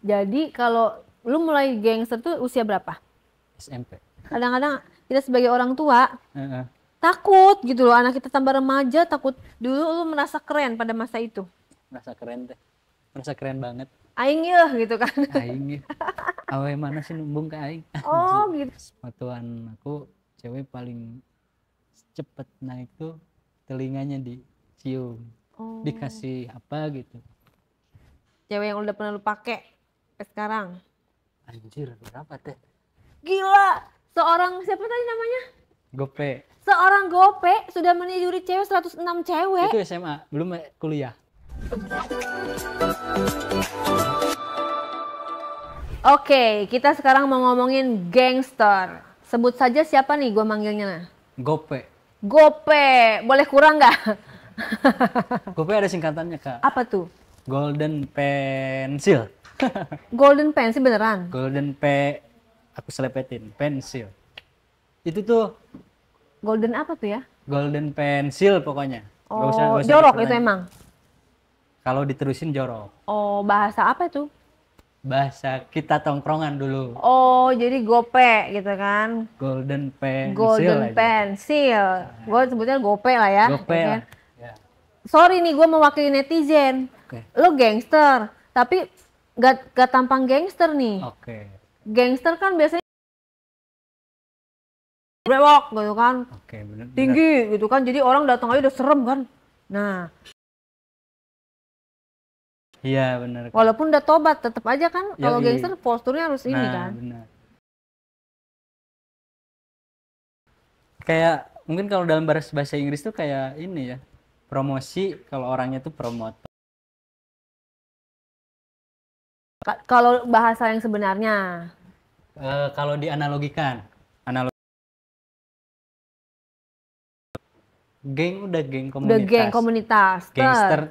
Jadi kalau lu mulai gangster tuh usia berapa? SMP. Kadang-kadang kita sebagai orang tua Heeh. takut gitu loh, anak kita tambah remaja, takut. Dulu lu merasa keren pada masa itu. Merasa keren teh. Merasa keren banget. Aing yeuh gitu kan. Aing ya. Awe mana sih numbung ke aing? Oh Anjir. gitu. Sepatuan aku cewek paling cepet naik tuh telinganya dicium. Oh, Dikasih apa gitu. cewek yang udah pernah lu pakai sampai sekarang. Anjir, berapa teh? Gila, seorang siapa tadi namanya? Gope. Seorang gope sudah meniduri cewek 106 cewek. Itu SMA, belum kuliah. Oke, kita sekarang mau ngomongin gangster. Sebut saja siapa nih gua manggilnya? Gope. Gope, boleh kurang nggak? Gope ada singkatannya, Kak. Apa tuh? Golden Pencil. Golden pen sih beneran. Golden aku selepetin, pensil. Itu tuh Golden apa tuh ya? golden pensil pokoknya. Oh, Nggak usah jorok itu diperlanjut. emang. Kalau diterusin jorok. Oh, bahasa apa itu? Bahasa kita tongkrongan dulu. Oh, jadi gope gitu kan? Golden pensil Golden aja. pensil. Gue sebutnya gope lah ya. Gope Oke. lah. Ya. Sorry nih, gue mewakili netizen. Oke. Lo gangster, tapi gak tampang gangster nih. Oke. Gangster kan biasanya brewok gitu kan, Oke, benar. tinggi gitu kan. Jadi orang datang aja udah serem kan. Nah, Iya, benar. walaupun udah tobat, tetap aja kan kalau Yoi. gangster posturnya harus ini Nah, kan. benar. Kayak mungkin kalau dalam bahasa Inggris tuh kayak ini ya. Promosi kalau orangnya tuh promotor. Kalau bahasa yang sebenarnya, Kalau dianalogikan, geng udah geng udah geng komunitas. komunitas.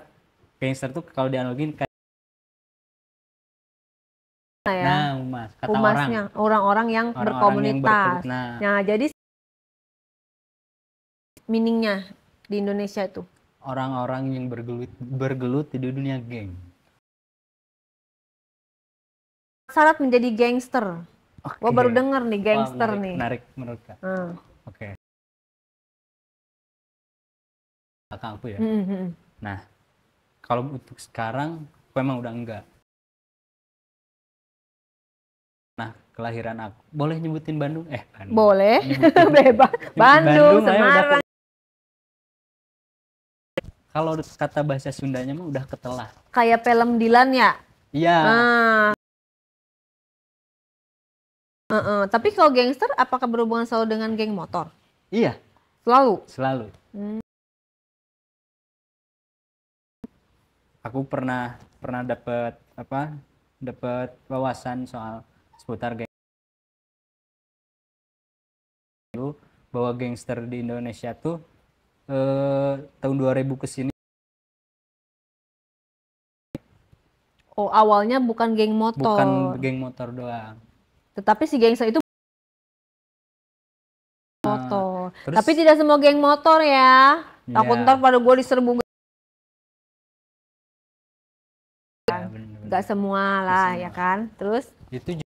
Gangster tuh kalau dianalogin kayak Nah ya, nah, kata humasnya orang-orang yang orang yang berkomunitas. Nah, Nah, jadi meaningnya di Indonesia itu. orang-orang yang bergelut di dunia geng. Syarat menjadi gangster. Gua Oke. baru denger nih Wah, gangster nih. menarik menurut Kak. Hmm. Oke. Belakang aku ya. Hmm. Nah, kalau untuk sekarang aku emang udah enggak. Nah, kelahiran aku. Boleh nyebutin Bandung? Bandung. Boleh, Nyebutin bebas. Bandung, ayo, udah Semarang. kalau kata bahasa Sundanya mah udah ketelah. Kayak film Dilan ya. Iya. Tapi kalau gangster, apakah berhubungan selalu dengan geng motor? Iya, Selalu. Aku pernah dapat wawasan soal seputar geng dulu, bahwa gangster di Indonesia tuh tahun 2000 ke sini. Oh, awalnya bukan geng motor. Bukan geng motor doang. Tetapi si gangster itu motor. Terus, Tapi tidak semua geng motor ya. Takut ya, ntar pada gue diserbu. ya, bener-bener. Gak semua lah ya kan. Terus Itu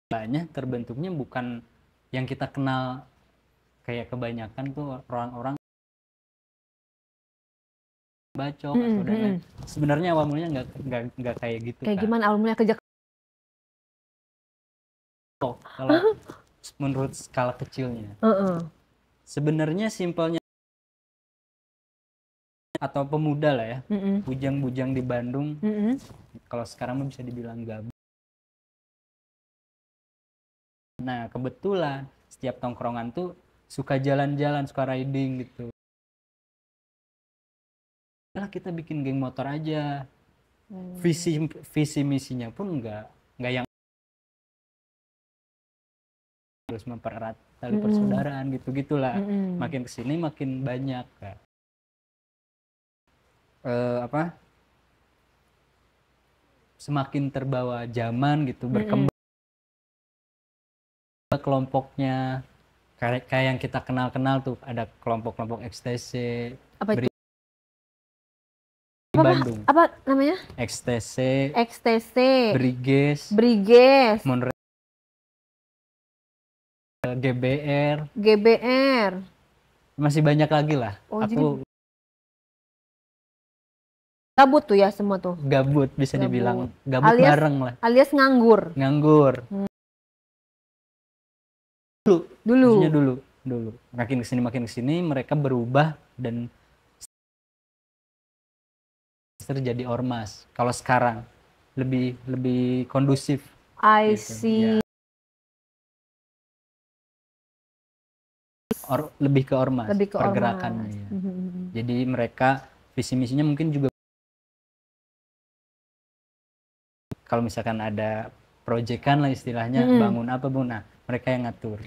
banyak terbentuknya bukan yang kita kenal, kayak kebanyakan tuh orang-orang bacok atau dan lain. Sebenarnya awal mulanya nggak kayak gitu. kayak Kak. gimana awal mulanya kerja? Kalau menurut skala kecilnya, sebenarnya simpelnya atau pemuda lah ya, bujang-bujang di Bandung. Kalau sekarang mah bisa dibilang gabung. Nah, kebetulan setiap tongkrongan tuh suka jalan-jalan, suka riding gitu. Lah kita bikin geng motor aja. Visi misinya pun nggak yang harus mempererat tali persaudaraan gitu-gitulah. Makin kesini makin banyak, Kak. Semakin terbawa zaman gitu, berkembang kelompoknya kayak yang kita kenal tuh, ada kelompok-kelompok ekstasi, Apa itu? Bandung. Apa namanya? XTC, XTC, Briges, Briges, Monre, GBR, GBR. masih banyak lagi lah. Oh, Aku gabut tuh ya semua tuh. gabut, bisa Gabut. dibilang gabut bareng lah. Alias nganggur. Nganggur. Dulu. Maksudnya dulu. Makin kesini mereka berubah dan terjadi ormas. Kalau sekarang lebih kondusif. I Gitu, see. ya. Lebih ke ormas pergerakannya. Ya. Jadi mereka visi misinya mungkin juga kalau misalkan ada proyekan lah istilahnya, bangun apa Bu, nah mereka yang ngatur.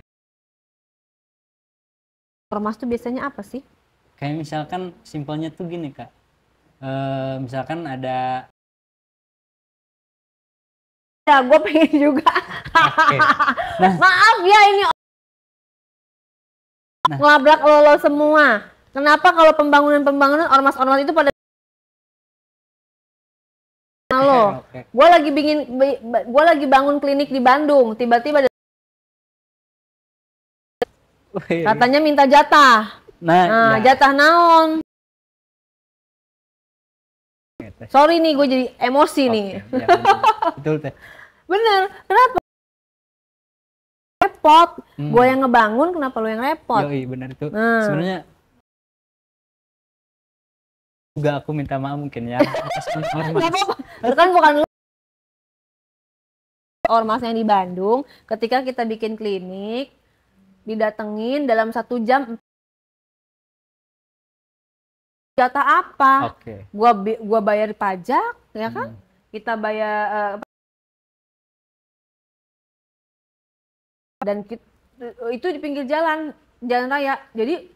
Ormas tuh biasanya apa sih? Kayak misalkan simpelnya tuh gini Kak, misalkan ada Ya, gue pengen juga. okay. Nah, Maaf ya ini ngelabrak lo semua. Kenapa kalau pembangunan ormas-ormas itu pada lo? okay. Gue lagi bangun klinik di Bandung, tiba-tiba katanya minta jatah. Nah, ya. Jatah naon? Sorry nih, gue jadi emosi nih. Ya, betul teh. Bener, kenapa? Repot. Gue yang ngebangun, kenapa lo yang repot? Yoi, bener itu. Sebenarnya juga aku minta maaf mungkin ya. Itu kan bukan ormas yang di Bandung. Ketika kita bikin klinik, didatengin dalam 1 jam. Jatah apa? Okay. Gua bayar pajak, ya kan? Kita bayar dan itu di pinggir jalan raya. Jadi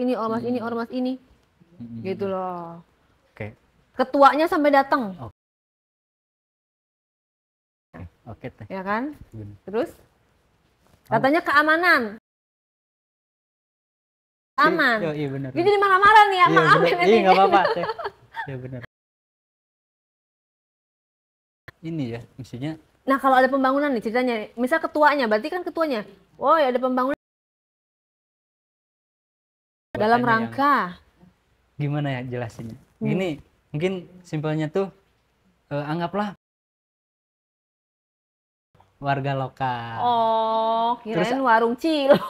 ini ormas ini, gitu loh. Oke. Ketuanya sampai datang. Oke teh. Ya kan? Terus katanya keamanan. Aman. Iya benar. Dia jadi marah-marah nih ya, iya, maaf ya. Iya nggak apa-apa teh. Iya benar. Ini ya, maksudnya. Nah kalau ada pembangunan nih ceritanya, misal ketuanya, berarti kan ketuanya, oh ya ada pembangunan dalam rangka. Gimana ya jelasinnya? Gini, mungkin simpelnya tuh anggaplah warga lokal. Oh, kirain warung Cilok.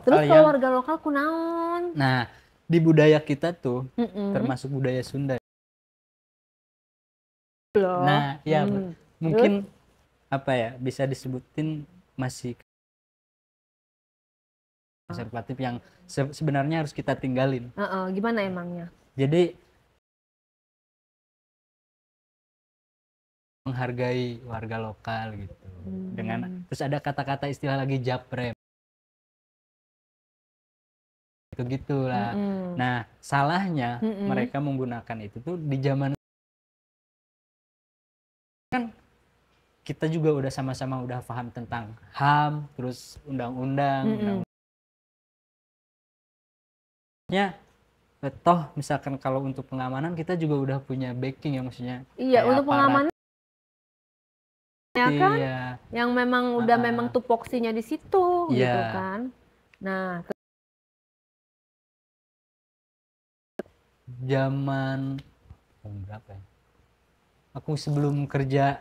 Terus kalau warga lokal kunaon? Nah, di budaya kita tuh, termasuk budaya Sunda. Loh. Nah, ya mungkin apa ya, bisa disebutin masih konservatif yang sebenarnya harus kita tinggalin. Gimana emangnya? Jadi menghargai warga lokal gitu. Dengan terus ada kata-kata istilah lagi japrem. Gitulah. Nah, salahnya mereka menggunakan itu tuh di zaman kan kita juga udah sama-sama udah paham tentang HAM, terus undang-undang, toh misalkan kalau untuk pengamanan kita juga udah punya backing ya maksudnya. Iya, untuk pengamanan ya kan, iya. Yang memang udah memang tupoksinya di situ, gitu kan. Nah, zaman berapa ya? Aku sebelum kerja.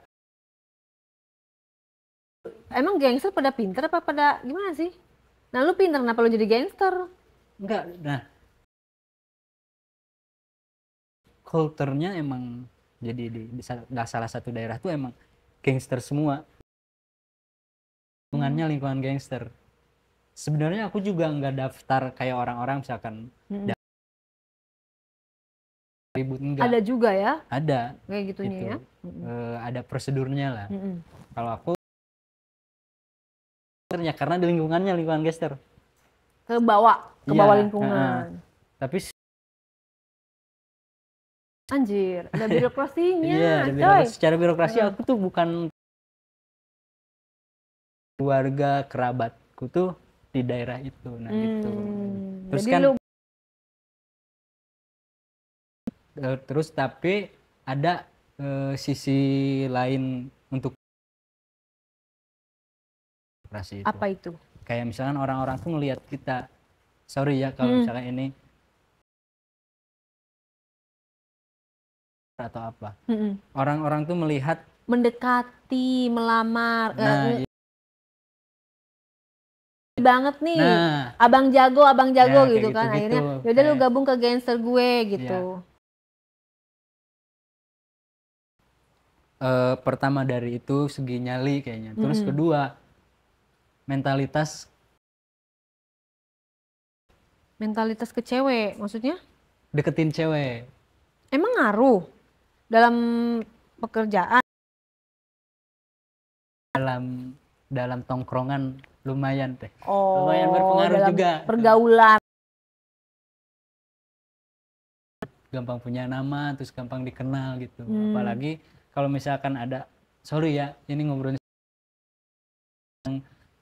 Emang gangster pada pinter apa pada gimana sih? Nah lu pinter, kenapa lu jadi gangster? Enggak, nah kulturnya emang jadi di salah satu daerah tuh emang gangster semua. Lingkungan gangster. Sebenarnya aku juga nggak daftar kayak orang-orang misalkan ribut, enggak. Ada juga ya? Ada. Kayak gitunya gitu. Ya? Ada prosedurnya lah. Kalau aku karena di lingkungan gangster. Ke bawah lingkungan. Tapi anjir, ada birokrasinya. Iya, ada birokrasi. Secara birokrasi aku tuh bukan keluarga kerabatku tuh di daerah itu. Nah gitu. Terus Jadi kan lu terus tapi ada sisi lain untuk operasi itu. apa itu? Kayak misalkan orang-orang tuh ngelihat kita, sorry ya kalau misalkan ini atau apa. Orang-orang tuh melihat Mendekati, melamar, nah banget nih, nah abang jago ya kayak gitu kan. gitu-gitu. Akhirnya yaudah lu Kayak gabung ke gangster gue gitu. ya, pertama dari itu segi nyali kayaknya. Terus kedua mentalitas Ke cewek, maksudnya deketin cewek emang ngaruh dalam pekerjaan? dalam dalam tongkrongan lumayan teh. Oh, Lumayan berpengaruh dalam juga. pergaulan. Gampang punya nama, terus gampang dikenal gitu. Apalagi kalau misalkan ada, sorry ya, ini ngobrolin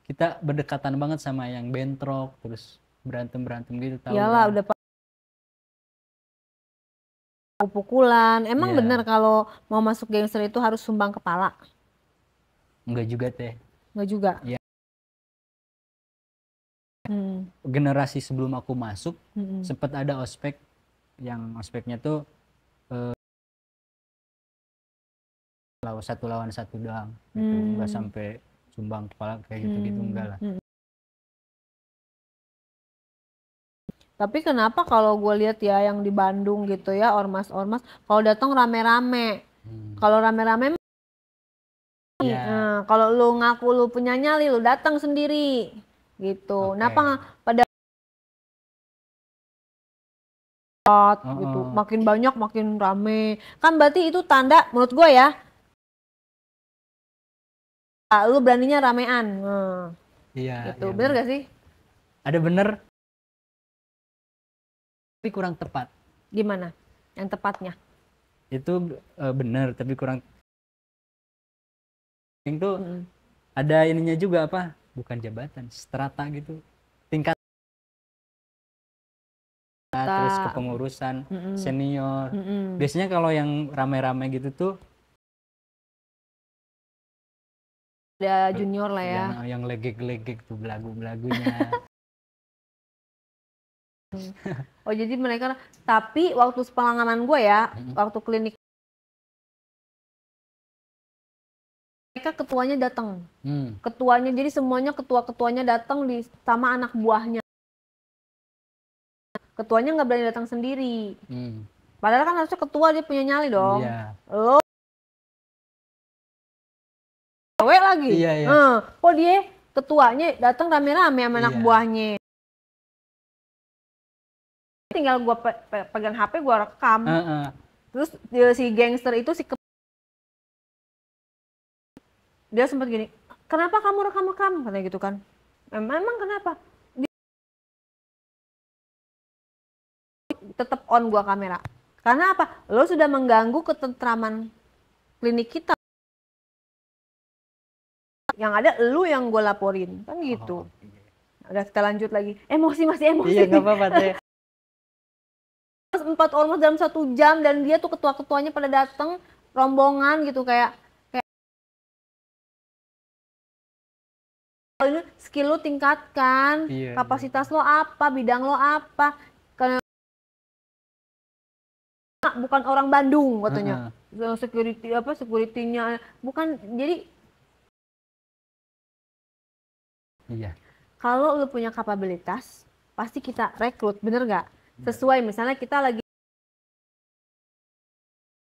kita berdekatan banget sama yang bentrok, terus berantem gitu, tahu Iyalah kan? udah pukulan. Emang Iya, bener kalau mau masuk gangster itu harus sumbang kepala? enggak juga teh. Nggak juga. Ya, Hmm. generasi sebelum aku masuk sempat ada ospek, yang ospeknya tuh satu lawan satu doang, gitu. Enggak sampai sumbang kepala kayak gitu-gitu, enggak lah. Tapi kenapa kalau gue lihat ya yang di Bandung gitu ya, ormas-ormas kalau datang rame-rame. Kalau rame-rame Ya, nah, kalau lu ngaku lu punya nyali, lu datang sendiri gitu. oke. Kenapa pada gitu, makin banyak makin rame. Kan berarti itu tanda menurut gue ya, lu beraninya ramean. Nah, Iya, gitu. iya Bener benar. gak sih? Ada bener, tapi kurang tepat. Gimana? Yang tepatnya? Itu bener, tapi kurang. Itu ada ininya juga apa? Bukan jabatan, strata gitu. Tingkat terus kepengurusan senior. Biasanya kalau yang rame-rame gitu tuh Ada junior lah ya. yang legek-legek tuh belagu-belagunya. Oh jadi mereka, tapi waktu pengalaman gue ya, waktu klinik mereka ketuanya datang. Ketuanya, jadi semuanya ketua-ketuanya datang sama anak buahnya. Ketuanya nggak berani datang sendiri. Padahal kan harusnya ketua dia punya nyali dong. Iya. Lo cewek lagi. Iya, iya. Kok dia ketuanya datang rame-rame sama anak Iya. buahnya. Tinggal gua pegang HP gua rekam. Terus si gangster itu dia sempat gini, kenapa kamu rekam-rekam? Katanya gitu kan. Emang kenapa? Tetap on gua kamera. Karena apa? Lo sudah mengganggu ketentraman klinik kita. Yang ada lu yang gue laporin. Kan gitu. Udah kita lanjut lagi. Masih emosi. Iya, nggak apa-apa teh. 4 ormas dalam 1 jam dan dia tuh ketua-ketuanya pada datang rombongan gitu kayak ini skill lu tingkatkan, kapasitas lo apa, bidang lo apa, karena bukan orang Bandung katanya. Security-nya bukan, jadi Iya. kalau lu punya kapabilitas pasti kita rekrut, bener nggak? Sesuai misalnya kita lagi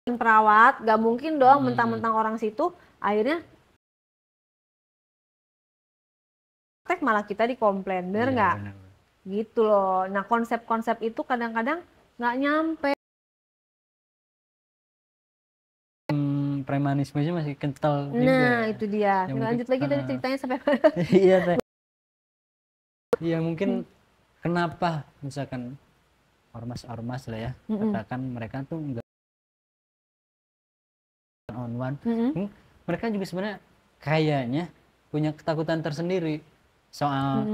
perawat, nggak mungkin dong mentang-mentang orang situ akhirnya malah kita dikomplain, bener nggak? Gitu loh. Nah konsep-konsep itu kadang-kadang nggak nyampe. Premanismenya masih kental juga. Nah itu dia. Lanjut lagi tadi ceritanya sampai mana? Iya teh. Iya mungkin kenapa misalkan ormas-ormas lah ya, katakan mereka tuh enggak on one. Mereka juga sebenarnya kayaknya punya ketakutan tersendiri soal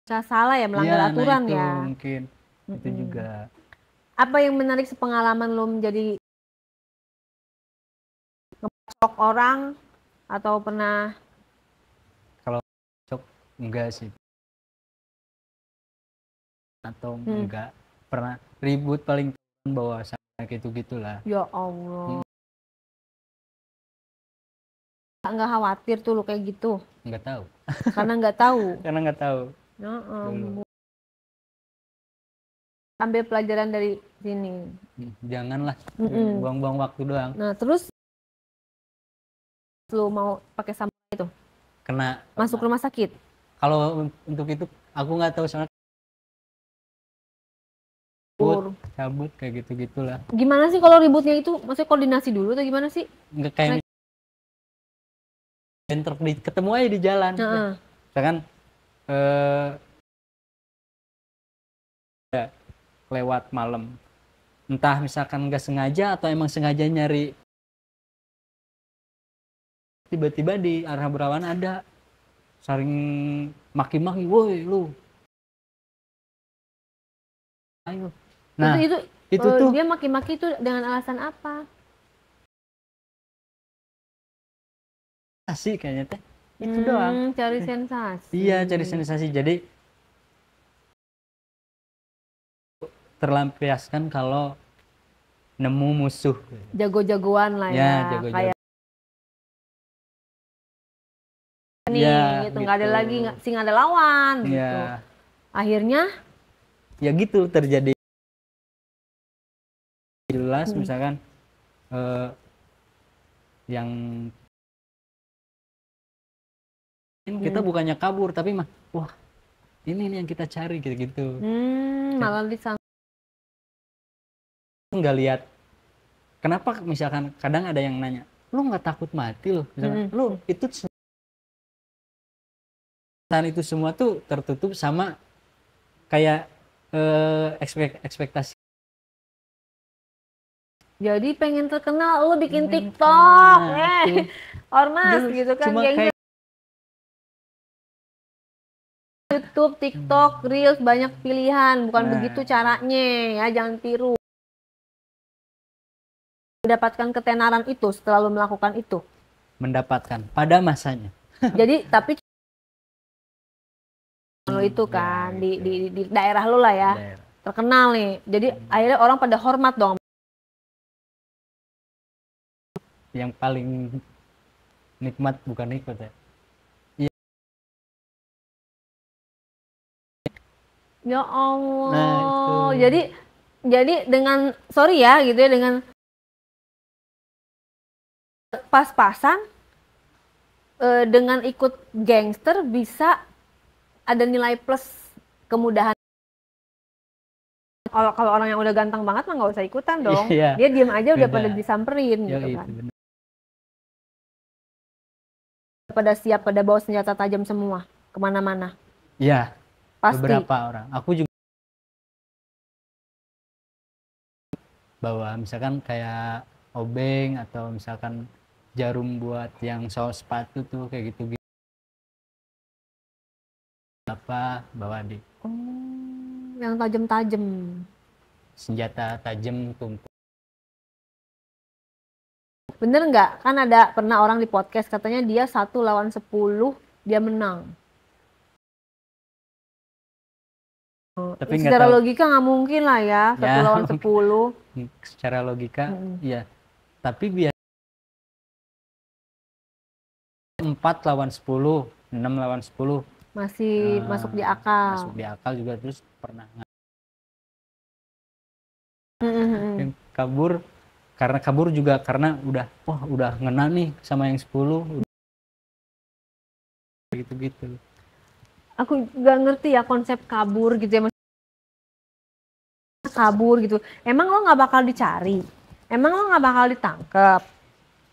salah ya, melanggar Iya, aturan nah itu ya. mungkin itu juga. Apa yang menarik sepengalaman lo menjadi ngecok orang atau pernah Kalau cok enggak sih, atau enggak pernah ribut, paling bawa sama gitu gitulah. ya Allah, nggak khawatir tuh lo kayak gitu Nggak tahu. karena nggak tahu. Karena nggak tahu Ya dulu. ampun. Ambil pelajaran dari sini. Janganlah Mm-mm. buang-buang waktu doang. Nah terus lu mau pakai sampah itu Kena masuk rumah sakit? kalau untuk itu aku nggak tahu, soalnya cabut kayak gitu gitulah. Gimana sih kalau ributnya itu? Maksudnya koordinasi dulu atau gimana sih? Nggak kayak bentrok ketemu aja di jalan. Misalkan lewat malam, entah misalkan nggak sengaja atau emang sengaja nyari, tiba-tiba di arah berlawanan ada saling maki-maki, woi lu, ayo. Nah itu tuh dia maki-maki itu dengan alasan apa? Asik kayaknya teh itu doang. Cari sensasi. Iya, cari sensasi. Jadi terlampiaskan kalau nemu musuh. Jago-jagoan lah ya, Jago-jago. kayak nih ya, gitu, nggak ada lagi sing ada lawan gitu. Akhirnya ya gitu terjadi. Jelas misalkan yang kita bukannya kabur tapi mah wah ini nih yang kita cari gitu-gitu. Malah disangka nggak lihat. Kenapa misalkan kadang ada yang nanya, lu nggak takut mati loh, misalkan lu itu semua tuh tertutup sama kayak ekspektasi. Jadi pengen terkenal, lu bikin TikTok, ormas gitu kan, gengnya YouTube, TikTok, Reels, banyak pilihan, bukan begitu caranya ya, jangan tiru. Mendapatkan ketenaran itu setelah lu melakukan itu. Mendapatkan pada masanya. Jadi tapi lu itu kan di daerah lu lah ya, terkenal nih. Jadi akhirnya orang pada hormat dong. Yang paling nikmat bukan nikmat ya. Ya Allah. Jadi dengan sorry ya gitu ya, dengan pas-pasan dengan ikut gangster bisa ada nilai plus kemudahan. Kalau orang yang udah ganteng banget mah nggak usah ikutan dong. Dia diem aja udah pada disamperin gitu kan. Pada siap, pada bawa senjata tajam semua kemana-mana. Iya. Pasti. Beberapa orang. Aku juga bawa misalkan kayak obeng atau misalkan jarum buat yang soal sepatu tuh kayak gitu. Apa bawa di yang tajam-tajam, senjata tajam tumpuk. Bener nggak? Kan ada pernah orang di podcast katanya dia 1 lawan 10 dia menang. Tapi secara logika nggak mungkin lah ya 1 lawan 10. Secara logika ya, tapi biar 4 lawan 10, 6 lawan 10 masih masuk di akal. Masuk di akal juga. Terus pernah kabur, karena kabur juga karena udah ngena nih sama yang 10 gitu-gitu. Aku nggak ngerti ya konsep kabur gitu ya, kabur gitu. Emang lo nggak bakal dicari? Emang lo nggak bakal ditangkap?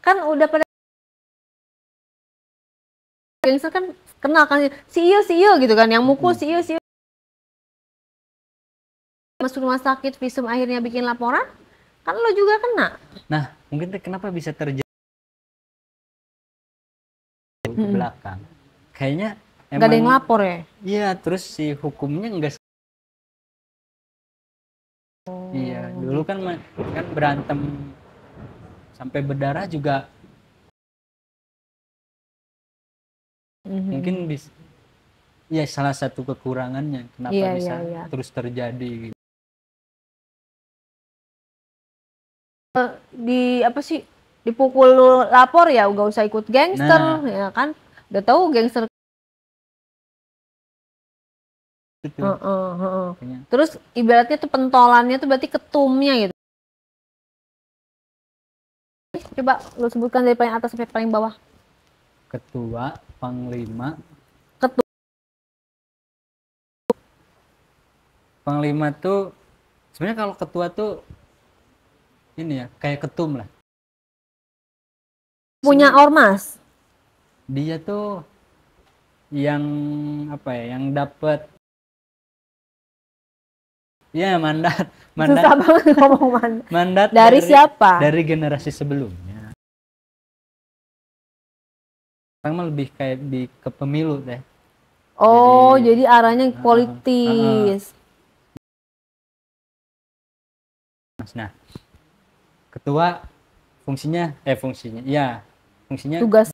Kan udah pada gangster kan kenal kan, si iyo gitu kan, yang mukul si iyo masuk rumah sakit, visum akhirnya bikin laporan, kan lo juga kena. Nah mungkin kenapa bisa terjadi ke belakang, kayaknya Nggak ada yang emang lapor ya? iya, terus si hukumnya enggak. Iya, dulu kan kan berantem sampai berdarah juga mungkin bisa, ya salah satu kekurangannya kenapa Iya, bisa iya. terus terjadi gitu. Di apa sih, dipukul lu lapor ya gak usah ikut gangster Nah, ya kan, udah tahu gangster. itu Heeh, heeh. makanya Terus ibaratnya tuh pentolannya tuh berarti ketumnya gitu. Coba lu sebutkan dari paling atas sampai paling bawah. ketua, panglima. Ketum. Panglima tuh sebenarnya kalau ketua tuh ini ya kayak ketum lah. Punya Sebenarnya ormas. dia tuh yang apa ya, yang dapat ya mandat mandat Susah banget ngomong mandat dari siapa? dari generasi sebelumnya. Sekarang mah lebih kayak di ke pemilu deh. Oh, jadi arahnya Uh, uh, politis. nah, ketua fungsinya ya fungsinya Tugas.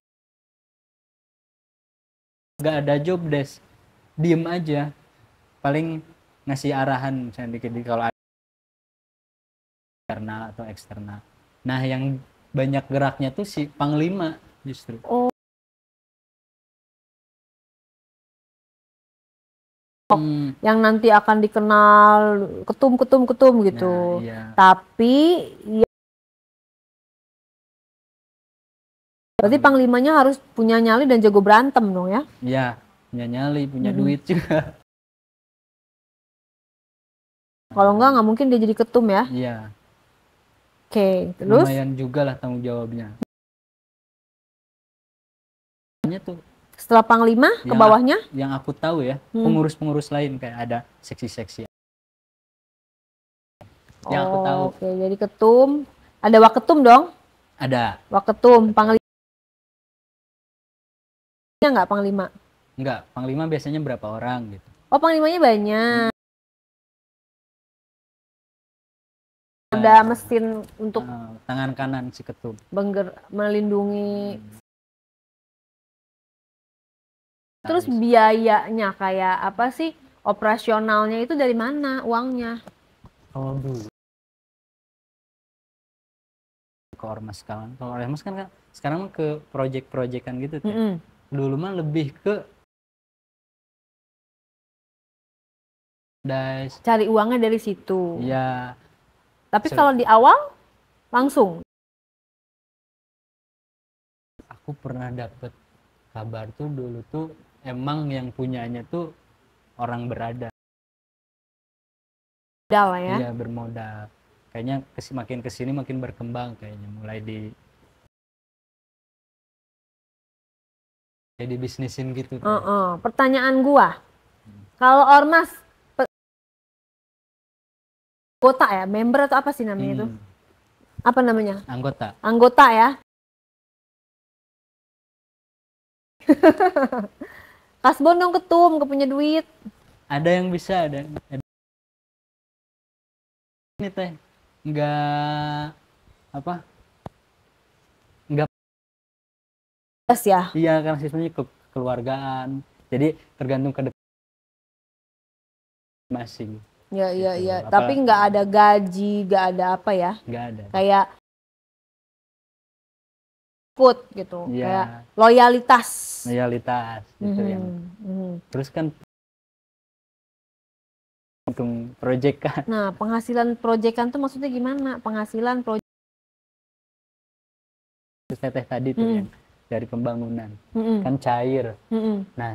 nggak ada job desk, diem aja, paling ngasih arahan misalnya dikit kalau ada internal atau eksternal. Nah, yang banyak geraknya tuh si panglima justru. Oh, yang nanti akan dikenal ketum gitu. Nah, iya. Tapi ya, berarti panglimanya harus punya nyali dan jago berantem dong ya? Iya, punya nyali, punya duit juga. Kalau enggak mungkin dia jadi ketum ya. Iya, Oke, terus lumayan juga lah tanggung jawabnya. Tuh setelah panglima ke bawahnya? Yang aku tahu ya, pengurus-pengurus lain kayak ada seksi-seksi. Yang aku tahu. Oke, jadi ketum. Ada waketum dong? Ada. Waketum, panglima nggak panglima? Enggak, panglima biasanya berapa orang gitu. Oh, panglimanya banyak. Ada mesin untuk tangan kanan si ketum. melindungi. Terus biayanya kayak apa sih? Operasionalnya itu dari mana uangnya? Kalau dulu ke ormas kawan. Kalau ormas kan sekarang ke project-projectan gitu tuh. Dulu mah lebih ke cari uangnya dari situ. Iya. Tapi kalau di awal langsung. Aku pernah dapet kabar tuh dulu tuh emang yang punyanya tuh orang berada. Modal ya. Iya, bermodal. Kayaknya makin kesini makin berkembang kayaknya, mulai jadi bisnisin gitu. Pertanyaan gua, kalau ormas anggota ya, member atau apa sih namanya itu? Apa namanya? Anggota. Anggota ya. Kasbon dong ketum, gak punya duit. Ada yang bisa, ada. Ini teh nggak apa? Nggak. Ya. Iya, karena sistemnya kekeluargaan. Jadi tergantung ke depan masing. Ya, iya, iya. Tapi nggak ada gaji, nggak ada apa ya? Nggak ada. Kayak ikut gitu, ya. Kayak loyalitas gitu yang. Terus kan untung proyek kan. Nah, penghasilan proyekan tuh maksudnya gimana? Penghasilan proyek teteh tadi tuh yang dari pembangunan kan cair. Nah,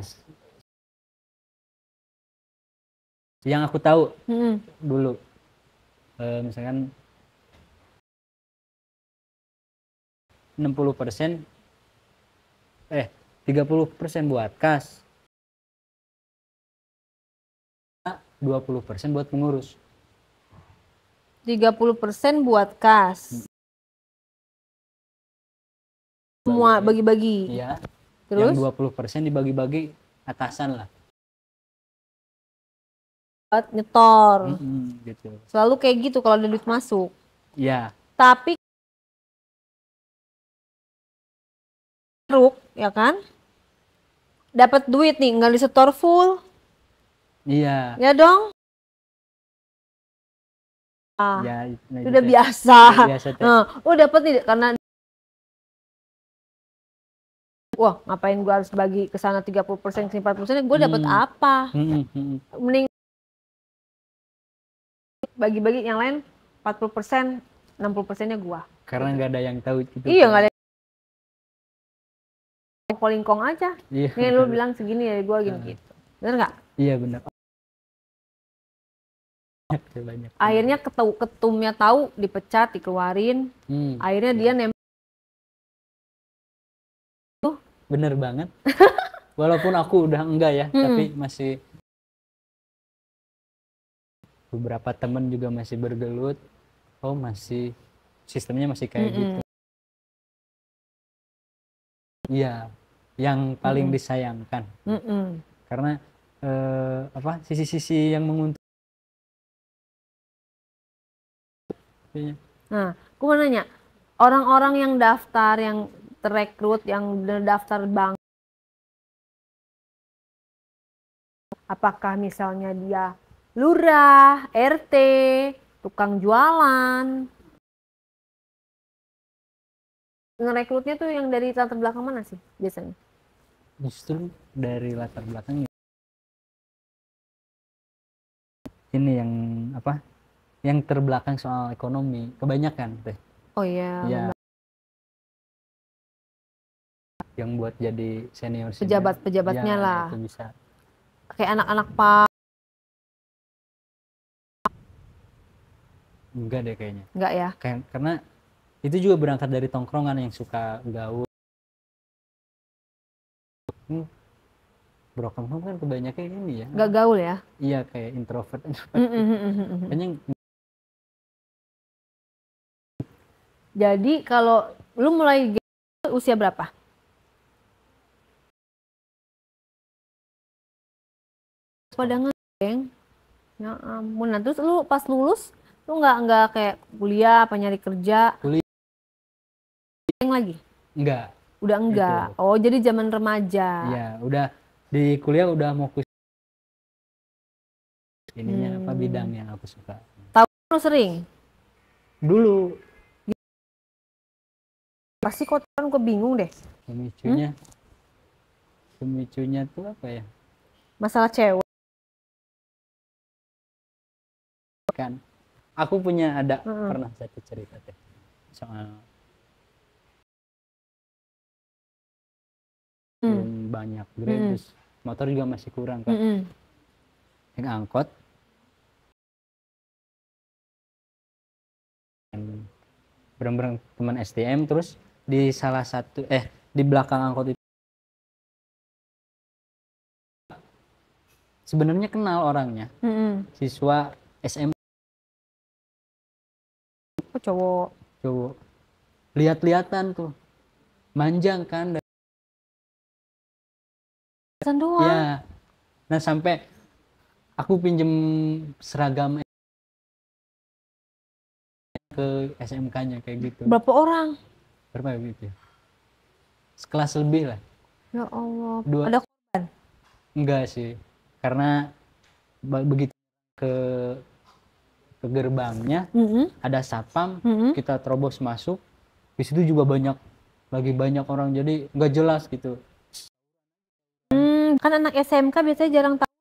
yang aku tahu dulu misalkan 60% 30% buat kas, 20% buat pengurus. 30% buat kas. Semua bagi-bagi. Iya. Terus? Yang 20% dibagi-bagi atasan lah. Buat nyetor. Gitu. Selalu kayak gitu kalau ada duit masuk. Iya. Tapi ya kan? Dapat duit nih, nggak disetor full. Iya. Ya dong. Ya, udah gitu. biasa. Biasa Dapat nih karena wah, ngapain gua harus bagi ke sana 30%, sini 40%, gua dapat apa? Mending bagi-bagi yang lain 40%, 60%-nya gua. Karena nggak ada yang tahu itu. Iya, nggak ada. Lingkong aja. Iya. Nih lu bilang segini ya, gua gini gitu. Bener nggak? Iya benar. Banyak. Akhirnya ketumnya tahu, dipecat, dikeluarin. Akhirnya dia bener banget. Walaupun aku udah enggak ya, tapi masih beberapa temen juga masih bergelut. Oh, masih sistemnya masih kayak gitu. Iya, yang paling disayangkan. Karena sisi-sisi yang menguntungkan. Nah, aku mau nanya, orang-orang yang daftar, yang terekrut, yang daftar bank, apakah misalnya dia lurah, RT, tukang jualan, ngerekrutnya tuh yang dari latar belakang mana sih biasanya? Justru dari latar belakangnya. Ini yang yang terbelakang soal ekonomi kebanyakan teh. Oh iya. Ya. Yang buat jadi senior pejabatnya ya, lah. Itu bisa. Kayak anak-anak pak. Enggak deh kayaknya. Enggak ya? Karena itu juga berangkat dari tongkrongan yang suka gaul. Broken home kan kebanyakan ini ya. Enggak gaul ya? Iya, kayak introvert. Kayaknya. Jadi kalau lu mulai usia berapa? Pada ngegeng. Ya ampun. Nah, terus lu pas lulus lu nggak kayak kuliah apa nyari kerja? Kuliah lagi? Enggak. Udah enggak. Itu. Oh, jadi zaman remaja. Iya, udah di kuliah udah mau ininya apa bidang yang aku suka. Tahu lu sering? Dulu. Pasti kok kan gue bingung deh. Pemicunya tuh apa ya? Masalah cewek. Kan aku punya pernah satu cerita teh soal belum banyak Grab, terus motor juga masih kurang kan. Naik angkot bareng-bareng teman STM, terus di salah satu di belakang angkot itu sebenarnya kenal orangnya, siswa SM. Cowok lihat-lihatan tuh manjang kan doang. Ya, nah sampai aku pinjem seragam ke SMK-nya kayak gitu. Berapa orang? Berapa gitu ya? Sekelas lebih lah. Ya Allah. Ada korban? Enggak sih, karena begitu ke gerbangnya ada satpam, kita terobos masuk, di situ juga banyak orang, jadi nggak jelas gitu. Kan anak SMK biasanya jarang tahu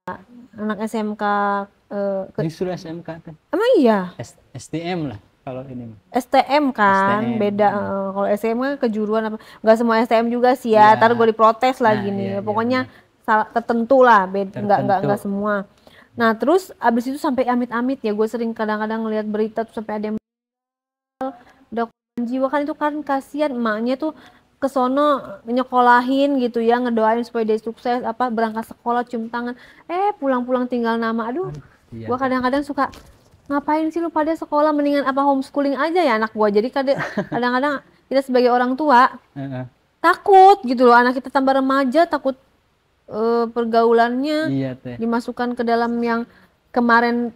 ya. Anak SMK justru SMK kan. Emang iya? STM lah kalau ini. STM kan STM. Beda. Kalau STM kan kejuruan apa? Nggak semua STM juga sih ya. Ntar gue diprotes lagi nih. Iya, pokoknya salah tertentu lah, beda. Nggak semua. Nah terus abis itu sampai amit-amit ya, gue sering kadang-kadang ngeliat berita tuh sampai ada yang udah jiwa kan, itu kan kasihan emaknya tuh kesono nyekolahin gitu ya, ngedoain supaya dia sukses, apa berangkat sekolah cium tangan, pulang-pulang tinggal nama. Aduh, gue kadang-kadang suka ngapain sih lu pada sekolah, mendingan apa homeschooling aja ya anak gue. Jadi kadang-kadang kita sebagai orang tua takut gitu loh, anak kita tambah remaja takut pergaulannya, Iya teh. dimasukkan ke dalam yang kemarin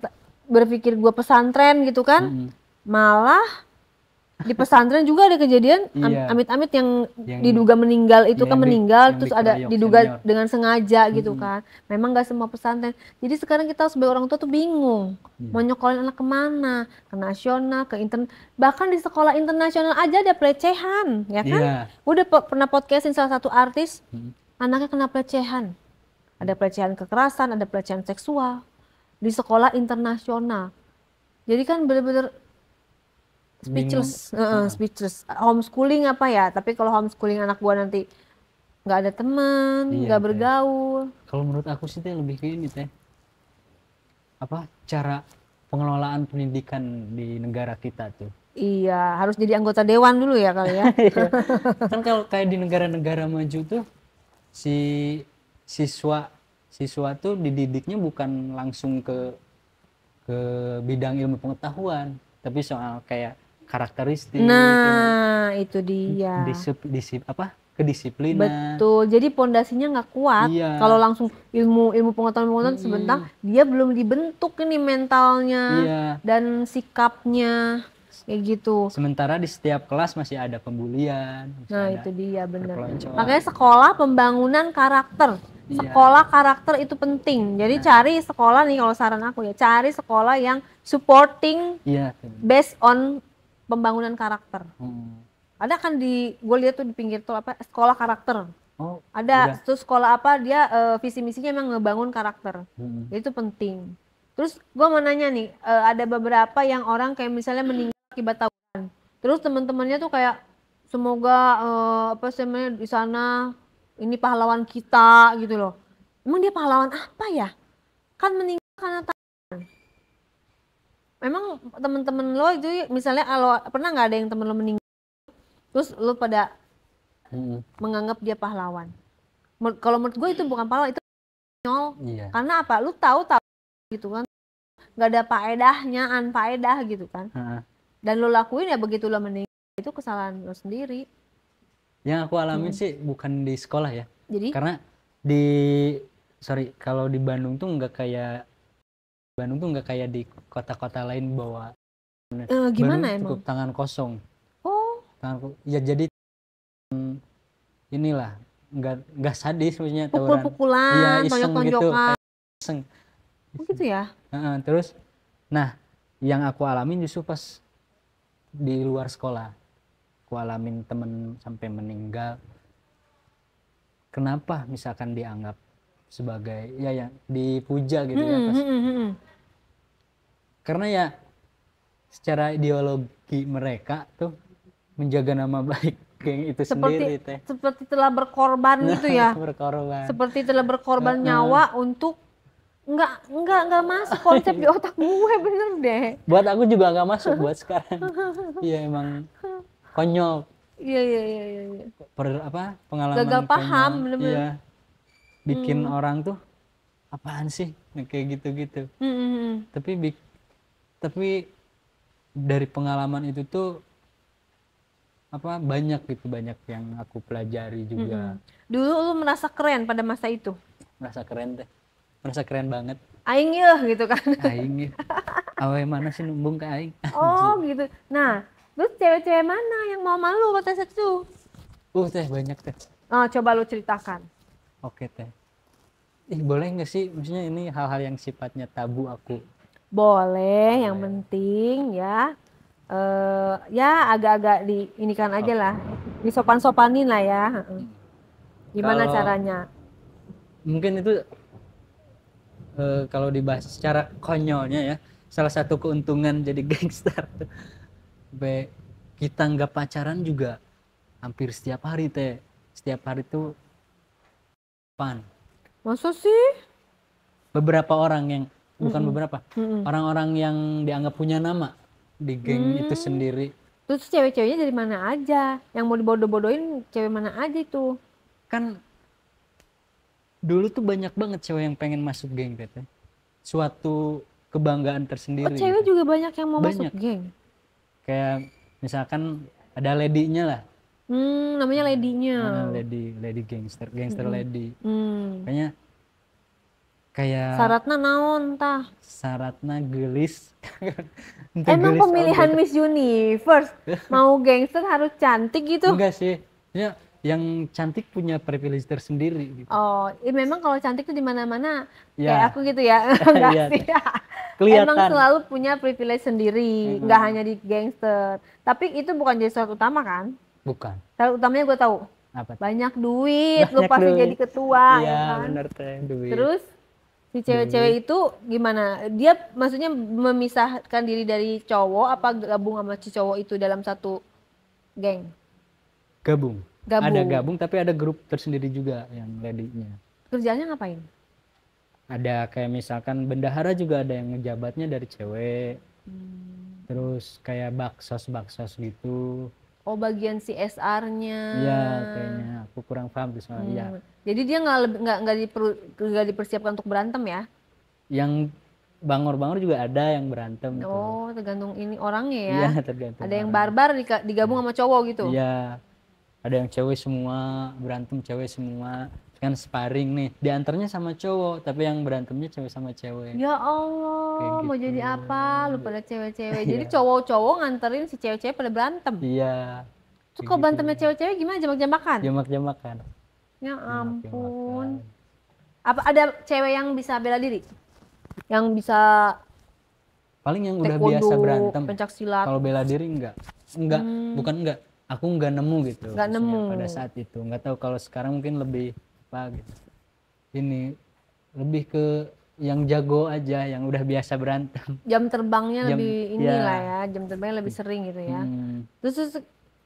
berpikir gue pesantren gitu kan, malah di pesantren juga ada kejadian Iya. amit-amit yang Yang diduga meninggal itu kan meninggal, yang terus ada dikeroyok diduga senior. dengan sengaja gitu kan. Memang gak semua pesantren. Jadi sekarang kita sebagai orang tua tuh bingung mau nyekolin anak kemana, ke nasional, ke bahkan di sekolah internasional aja ada pelecehan, ya kan? Iya. Udah pernah podcastin salah satu artis, anaknya kena pelecehan. Ada pelecehan kekerasan, ada pelecehan seksual di sekolah internasional. Jadi kan bener-bener speechless, speechless. Homeschooling apa ya? Tapi kalau homeschooling anak gua nanti nggak ada teman, Iya, nggak teh. bergaul. Kalau menurut aku sih teh lebih ke ini teh, apa cara pengelolaan pendidikan di negara kita tuh. Iya, harus jadi anggota dewan dulu ya kali ya. Kan kalau kayak di negara-negara maju tuh si siswa tuh dididiknya bukan langsung ke bidang ilmu pengetahuan, tapi soal kayak karakteristik, Nah, itu dia. kedisiplinan. Betul. Jadi pondasinya nggak kuat. Iya. Kalau langsung ilmu pengetahuan sebentar, dia belum dibentuk ini mentalnya Iya. dan sikapnya kayak gitu. Sementara di setiap kelas masih ada pembulian, Nah, ada itu dia bener. perpeloncoan. Makanya sekolah pembangunan karakter. Iya. Sekolah karakter itu penting. Jadi cari sekolah nih, kalau saran aku ya, cari sekolah yang supporting Iya. based on pembangunan karakter. Ada kan gue lihat tuh di pinggir tuh apa, sekolah karakter. Oh, ada tuh sekolah apa, dia visi misinya memang ngebangun karakter. Jadi itu penting. Terus gue mau nanya nih, ada beberapa yang orang kayak misalnya meninggal akibat tawuran. Terus teman-temannya tuh kayak semoga apa sih namanya di sana ini pahlawan kita gitu loh. Emang dia pahlawan apa ya? Kan meninggal karena tawuran. Memang teman-teman lo itu misalnya kalau pernah nggak ada yang temen lo meninggal terus lo pada menganggap dia pahlawan? Kalau menurut gue itu bukan pahlawan, itu nyol. Iya. Karena apa? Lu tahu gitu kan, nggak ada faedahnya, anfaedah gitu kan. Dan lo lakuin ya begitu lo meninggal, itu kesalahan lo sendiri. Yang aku alamin sih bukan di sekolah ya. Jadi? Karena kalau di Bandung tuh nggak kayak di kota-kota lain bahwa gimana Bandung emang? cukup tangan kosong. Ya jadi inilah nggak sadis maksudnya, tawuran. Pukul-pukulan, tonjok-tonjokan. Iseng. Oh gitu ya? Terus, nah yang aku alamin justru pas di luar sekolah. Aku alamin temen sampai meninggal. Kenapa misalkan dianggap sebagai ya yang dipuja gitu ya pas. Karena ya secara ideologi mereka tuh menjaga nama baik geng itu sendiri teh. Seperti telah berkorban gitu ya. Berkorban. Seperti telah berkorban nyawa untuk nggak masuk konsep di otak gue, bener deh. Buat aku juga nggak masuk buat sekarang. Iya emang konyol. Iya. Pengalaman gagal paham bener-bener. Iya. Bikin orang tuh apaan sih kayak gitu-gitu. Tapi dari pengalaman itu tuh banyak yang aku pelajari juga. Dulu lu merasa keren pada masa itu? Merasa keren banget. Aing yeuh gitu kan. Aing awe mana sih numbung ke aing. Oh gitu. Nah terus cewek-cewek mana yang mau malu pada saat itu? Teh banyak teh. Coba lu ceritakan. Oke teh. Boleh nggak sih, maksudnya ini hal-hal yang sifatnya tabu aku? Boleh, yang penting ya ya agak-agak diinikan aja lah, disopan-sopanin lah ya. Gimana caranya? Mungkin itu kalau dibahas secara konyolnya ya, salah satu keuntungan jadi gangster kita nggak pacaran juga hampir setiap hari teh. Setiap hari tuh Masa sih? Beberapa orang yang orang-orang yang dianggap punya nama di geng itu sendiri. Terus cewek-ceweknya dari mana aja? Yang mau dibodoh-bodohin cewek mana aja itu? Kan dulu tuh banyak banget cewek yang pengen masuk geng teh. Suatu kebanggaan tersendiri. Cewek juga banyak yang mau masuk geng? Kayak misalkan ada lady-nya lah. Namanya Lady-nya. Lady gangster lady. Hmm. Kayak Syaratnya naon tah? syaratnya gelis. Ente Emang gelis pemilihan oge. Miss Universe mau gangster harus cantik gitu? Enggak sih. Ya, yang cantik punya privilege tersendiri gitu. Oh, memang kalau cantik tuh di mana-mana kayak Ya, aku gitu ya. Enggak iya sih. Emang kelihatan. selalu punya privilege sendiri, nggak Heeh. hanya di gangster. Tapi itu bukan jadi syarat utama kan? Bukan. Syarat utamanya gue tahu. Apa tuh? Banyak duit, lu Banyak pasti jadi duit. ketua Iya, ya kan. bener teh, duit. Terus si Duit. cewek-cewek itu gimana? Dia maksudnya memisahkan diri dari cowok apa gabung sama si cowok itu dalam satu geng? Gabung. Ada Gabung. gabung tapi ada grup tersendiri juga yang lady-nya. Kerjanya ngapain? Ada kayak misalkan bendahara juga ada yang ngejabatnya dari cewek. Terus kayak baksos gitu. Oh, bagian CSR-nya. Iya, kayaknya aku kurang paham tuh soal iya. Jadi dia nggak dipersiapkan untuk berantem ya? Yang bangor-bangor juga ada yang berantem tuh. Oh, tergantung ini orangnya ya. Iya, tergantung Ada yang orang. barbar digabung sama cowok gitu. Iya, ada yang cewek semua, berantem cewek semua. Kan sparring nih, diantaranya sama cowok, tapi yang berantemnya cewek sama cewek. Ya Kayak Allah, mau gitu. jadi apa? Lu pada cewek-cewek. Jadi Iya. cowok-cowok nganterin si cewek-cewek pada berantem. Iya, Terus kayak kalau gitu. berantemnya cewek-cewek gimana? Jamak-jamakan? Jamak-jamakan. Ya ampun. Jamak-jamakan. Apa ada cewek yang bisa bela diri? Yang bisa Paling yang udah taekwondo, biasa berantem. pencak silat? Kalau bela diri enggak. Enggak, bukan enggak. Aku enggak nemu gitu. Nggak maksudnya nemu. pada saat itu. Enggak tahu kalau sekarang mungkin lebih apa gitu. Ini lebih ke yang jago aja, yang udah biasa berantem. Jam terbangnya Jam, lebih ya. inilah ya, jam terbangnya lebih sering gitu ya. Terus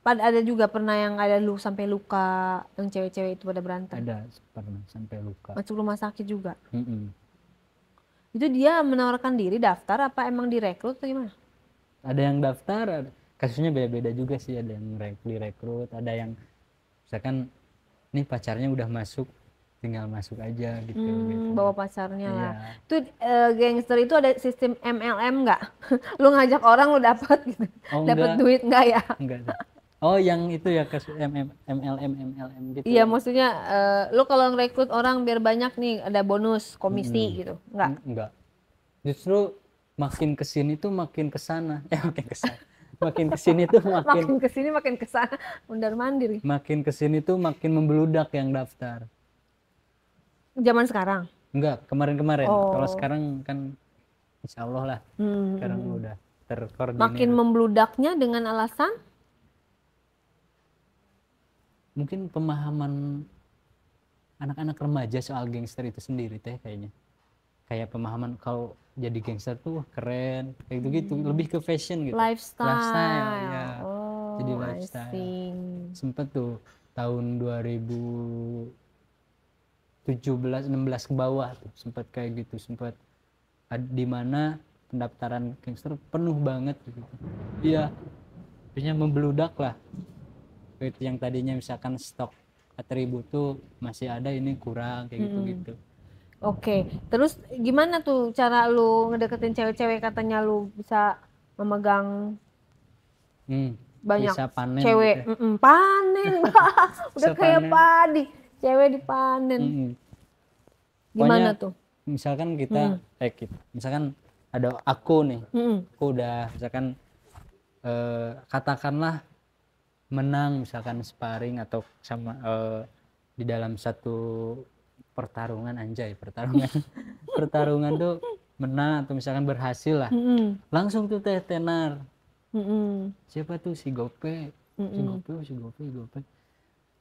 ada juga pernah yang ada lu sampai luka, yang cewek-cewek itu pada berantem. Ada pernah sampai luka. Masuk rumah sakit juga. Mm-mm. Itu dia menawarkan diri daftar apa emang direkrut atau gimana? Ada yang daftar, kasusnya beda-beda juga sih. Ada yang direkrut, ada yang misalkan nih pacarnya udah masuk, tinggal masuk aja gitu. Bawa pacarnya Iya. lah. Itu gangster itu ada sistem MLM nggak? Lu ngajak orang lu dapat gitu. Oh, Dapat enggak. duit nggak ya? Enggak. Oh, yang itu ya kasus MLM gitu. Iya, maksudnya lu kalau ngerekrut orang biar banyak nih ada bonus komisi gitu. Nggak? Enggak. Justru makin kesini tuh makin kesana. Makin kesana. Makin kesini tuh Makin kesini makin kesana, mundar mandir. makin kesini tuh makin membeludak yang daftar. Zaman sekarang. Enggak, kemarin-kemarin. Oh. Kalau sekarang kan insya Allah lah. Sekarang udah terkoordinir. Makin membludaknya dengan alasan Mungkin pemahaman anak-anak remaja soal gangster itu sendiri teh kayaknya. Kayak pemahaman kalau jadi gangster tuh keren, kayak gitu-gitu. Lebih ke fashion gitu. lifestyle. Ya. Oh, Jadi I lifestyle. see. Sempet tuh tahun 2017-16 ke bawah tuh sempet kayak gitu, sempet di mana pendaftaran gangster penuh banget gitu. Iya, biasanya membeludak lah. Itu yang tadinya misalkan stok atribut tuh masih ada, ini kurang kayak gitu-gitu. Oke, terus gimana tuh cara lu ngedeketin cewek-cewek, katanya lu bisa memegang banyak Bisa panen cewek, gitu ya. panen, udah Bisa kayak panen. padi, cewek dipanen. Gimana Pokoknya, tuh? misalkan misalkan ada aku nih, aku udah misalkan katakanlah menang misalkan sparring atau sama di dalam satu pertarungan pertarungan tuh menang atau misalkan berhasil lah, langsung tuh tenar siapa tuh si Gope, si Gope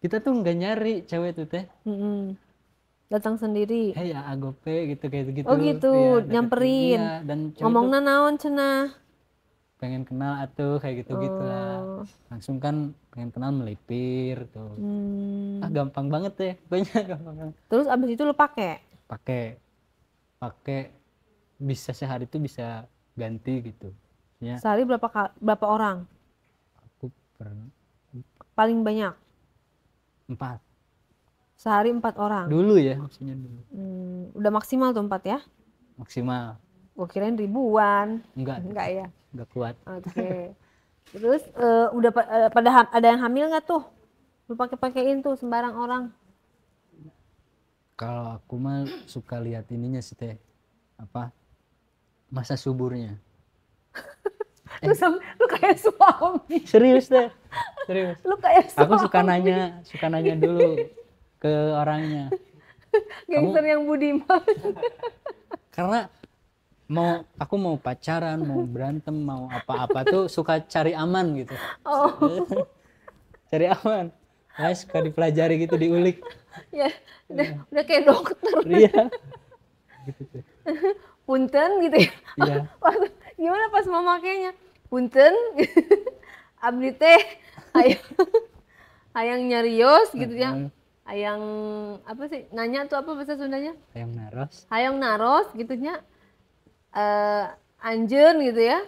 kita tuh nggak nyari cewek tuh teh, datang sendiri. hey ya Gope gitu kayak gitu. Oh gitu, Iya, nyamperin. iya, dan cewek Ngomongnya tuh naon cenah? pengen kenal atuh kayak gitu lah, langsung kan pengen kenal melipir tuh. Gampang banget ya pokoknya, gampang banget. Terus abis itu lu pakai Bisa sehari itu bisa ganti gitu ya. sehari berapa orang? Aku pernah Paling banyak 4 sehari 4 orang. dulu ya, maksudnya dulu Udah maksimal tuh 4 ya? maksimal. Gua kirain ribuan. Enggak ya. kuat. Oke. Terus udah ada yang hamil nggak tuh? Lu pakein tuh sembarang orang. Kalau aku mah suka lihat ininya sih teh, apa, masa suburnya. Lu kayak suami. Serius deh, serius. Lu kayak Aku suami. suka nanya dulu ke orangnya. Gangster yang budiman. Karena aku mau pacaran, mau berantem, mau apa-apa tuh suka cari aman gitu. Oh. Cari aman. Nah, suka dipelajari gitu, diulik. Ya, udah kayak dokter. Iya. Gitu tuh. Punten gitu ya. Iya. Gimana pas mau makainya? Punten. Abdi teh hayang nyarios gitu ya. Hayang apa sih? Nanya tuh apa bahasa Sundanya? Hayang naros. Hayang naros gitu nya. Anjeun gitu ya.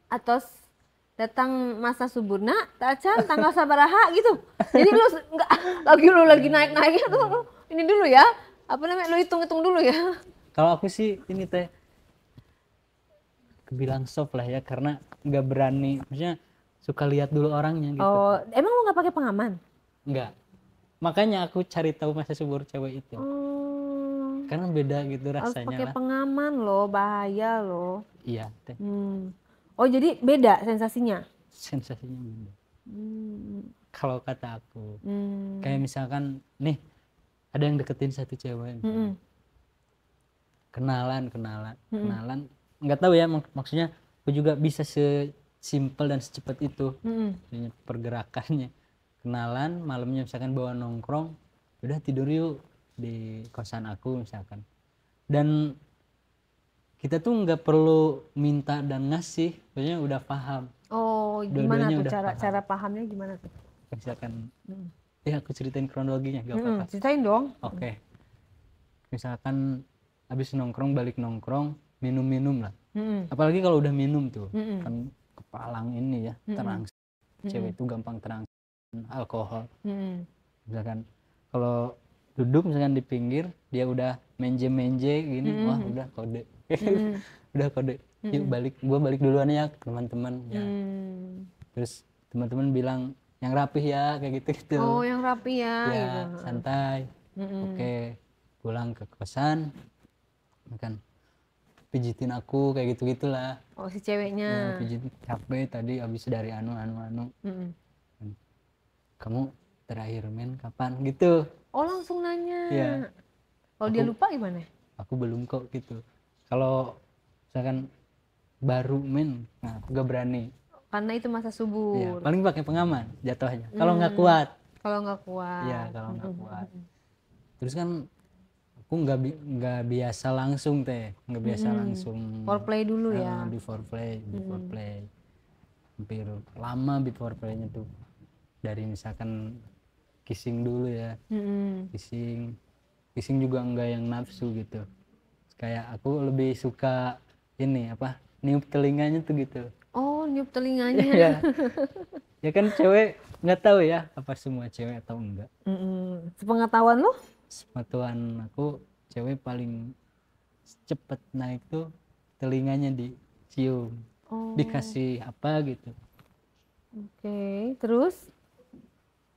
Atos datang masa suburna, tacan tanggal sabaraha gitu. Jadi lu enggak lagi naik-naiknya tuh lu ini dulu ya. Apa namanya? Lu hitung-hitung dulu ya. Kalau aku sih ini teh kebilang soft lah ya, karena nggak berani, maksudnya suka lihat dulu orangnya gitu. Oh, emang lu nggak pakai pengaman? Nggak. Makanya aku cari tahu masa subur cewek itu. Karena beda gitu Harus rasanya pakai lah. pengaman loh, bahaya loh. Iya teh. Oh, jadi beda sensasinya? Sensasinya beda. Kalau kata aku, kayak misalkan nih ada yang deketin satu cewek, kenalan, nggak tahu ya maksudnya. Aku juga bisa sesimpel dan secepat itu pergerakannya. Kenalan, malamnya misalkan bawa nongkrong, udah tidur yuk di kosan aku misalkan. Dan kita tuh nggak perlu minta dan ngasih, maksudnya udah paham. Oh, gimana tuh Dua-duanya cara pahamnya gimana tuh? Misalkan, ya aku ceritain kronologinya, gak apa-apa. Ceritain dong. Oke. Misalkan habis nongkrong, balik nongkrong, minum-minum lah. Apalagi kalau udah minum tuh, kan kepalang ini ya, terang. Cewek itu gampang terang alkohol. Misalkan kalau duduk misalkan di pinggir, dia udah menje gini, wah udah kode. Udah kode. Yuk gua balik duluan ya ke teman-teman ya. Terus teman-teman bilang yang rapih ya, kayak gitu. Oh, yang rapi ya, ya gitu. Santai. Oke, pulang ke kosan, makan, pijitin aku kayak gitulah. Oh, si ceweknya. Pijitin, capek tadi abis dari anu. Kamu terakhir main kapan gitu. Oh, langsung nanya. Iya. Kalau dia lupa gimana? Aku belum kok gitu. Kalau misalkan baru main, nah aku gak berani. Karena itu masa subur. Iya, paling pakai pengaman jatuhnya. Kalau nggak kuat. Iya, kalau nggak kuat. Terus kan aku nggak biasa langsung teh, nggak biasa langsung. Foreplay dulu ya. Di foreplay. Hampir lama before playnya tuh. Dari misalkan kissing dulu ya. Kissing juga enggak yang nafsu gitu. Kayak aku lebih suka ini apa? Niup telinganya tuh gitu. Oh, niup telinganya. Ya. Ya kan cewek nggak tahu ya apa semua cewek atau enggak. Sepengetahuan lu? Sepengetahuan aku, cewek paling cepet naik tuh telinganya dicium. Dikasih apa gitu. Oke, terus?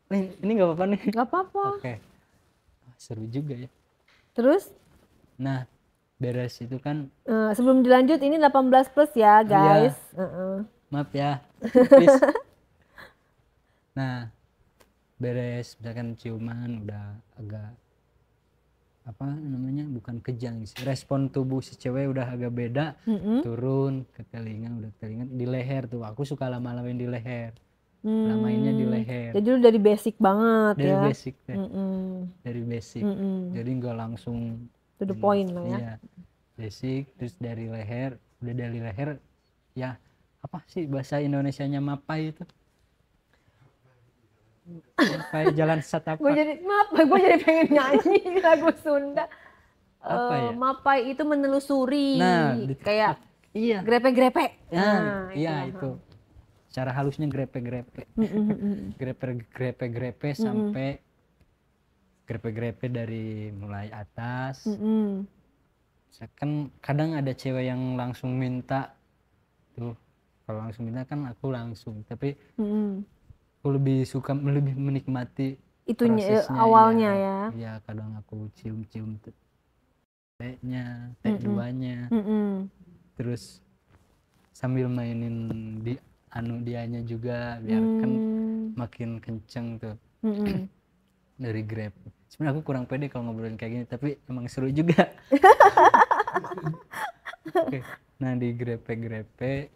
Ini nggak apa-apa nih? Nggak apa-apa. Oke. Seru juga ya. Terus? Nah, beres itu kan. Sebelum dilanjut, ini 18 plus ya guys. Maaf ya, please. Nah, beres misalkan ciuman udah agak apa namanya, bukan kejang sih, respon tubuh si cewek udah agak beda. Turun ke telinga, udah telinga di leher tuh, aku suka lama-lamain di leher. Lamainnya di leher. Jadi lu dari basic banget dari ya. Basic deh. Dari basic. Jadi nggak langsung to the point lah ya. Iya, basic. Terus dari leher, udah dari leher ya, apa sih bahasa Indonesianya mapai itu? Mapai, jalan setapak. Gue jadi pengen nyanyi lagu Sunda. Apa ya? Mapai itu menelusuri. Nah, kayak iya. Grepe-grepe. Nah, iya itu. Cara halusnya grepe-grepe. Grepe-grepe sampai grepe-grepe dari mulai atas. Kan kadang ada cewek yang langsung minta tuh. Kalau langsung minta kan aku langsung, tapi aku lebih suka lebih menikmati itunya prosesnya. awalnya Iya, ya. iya kadang aku cium-cium T-nya, T2-nya, terus sambil mainin di dianya juga biar kan makin kenceng tuh. Dari Grab. Sebenarnya aku kurang pede kalau ngobrolin kayak gini, tapi emang seru juga. Oke. Nah di grepe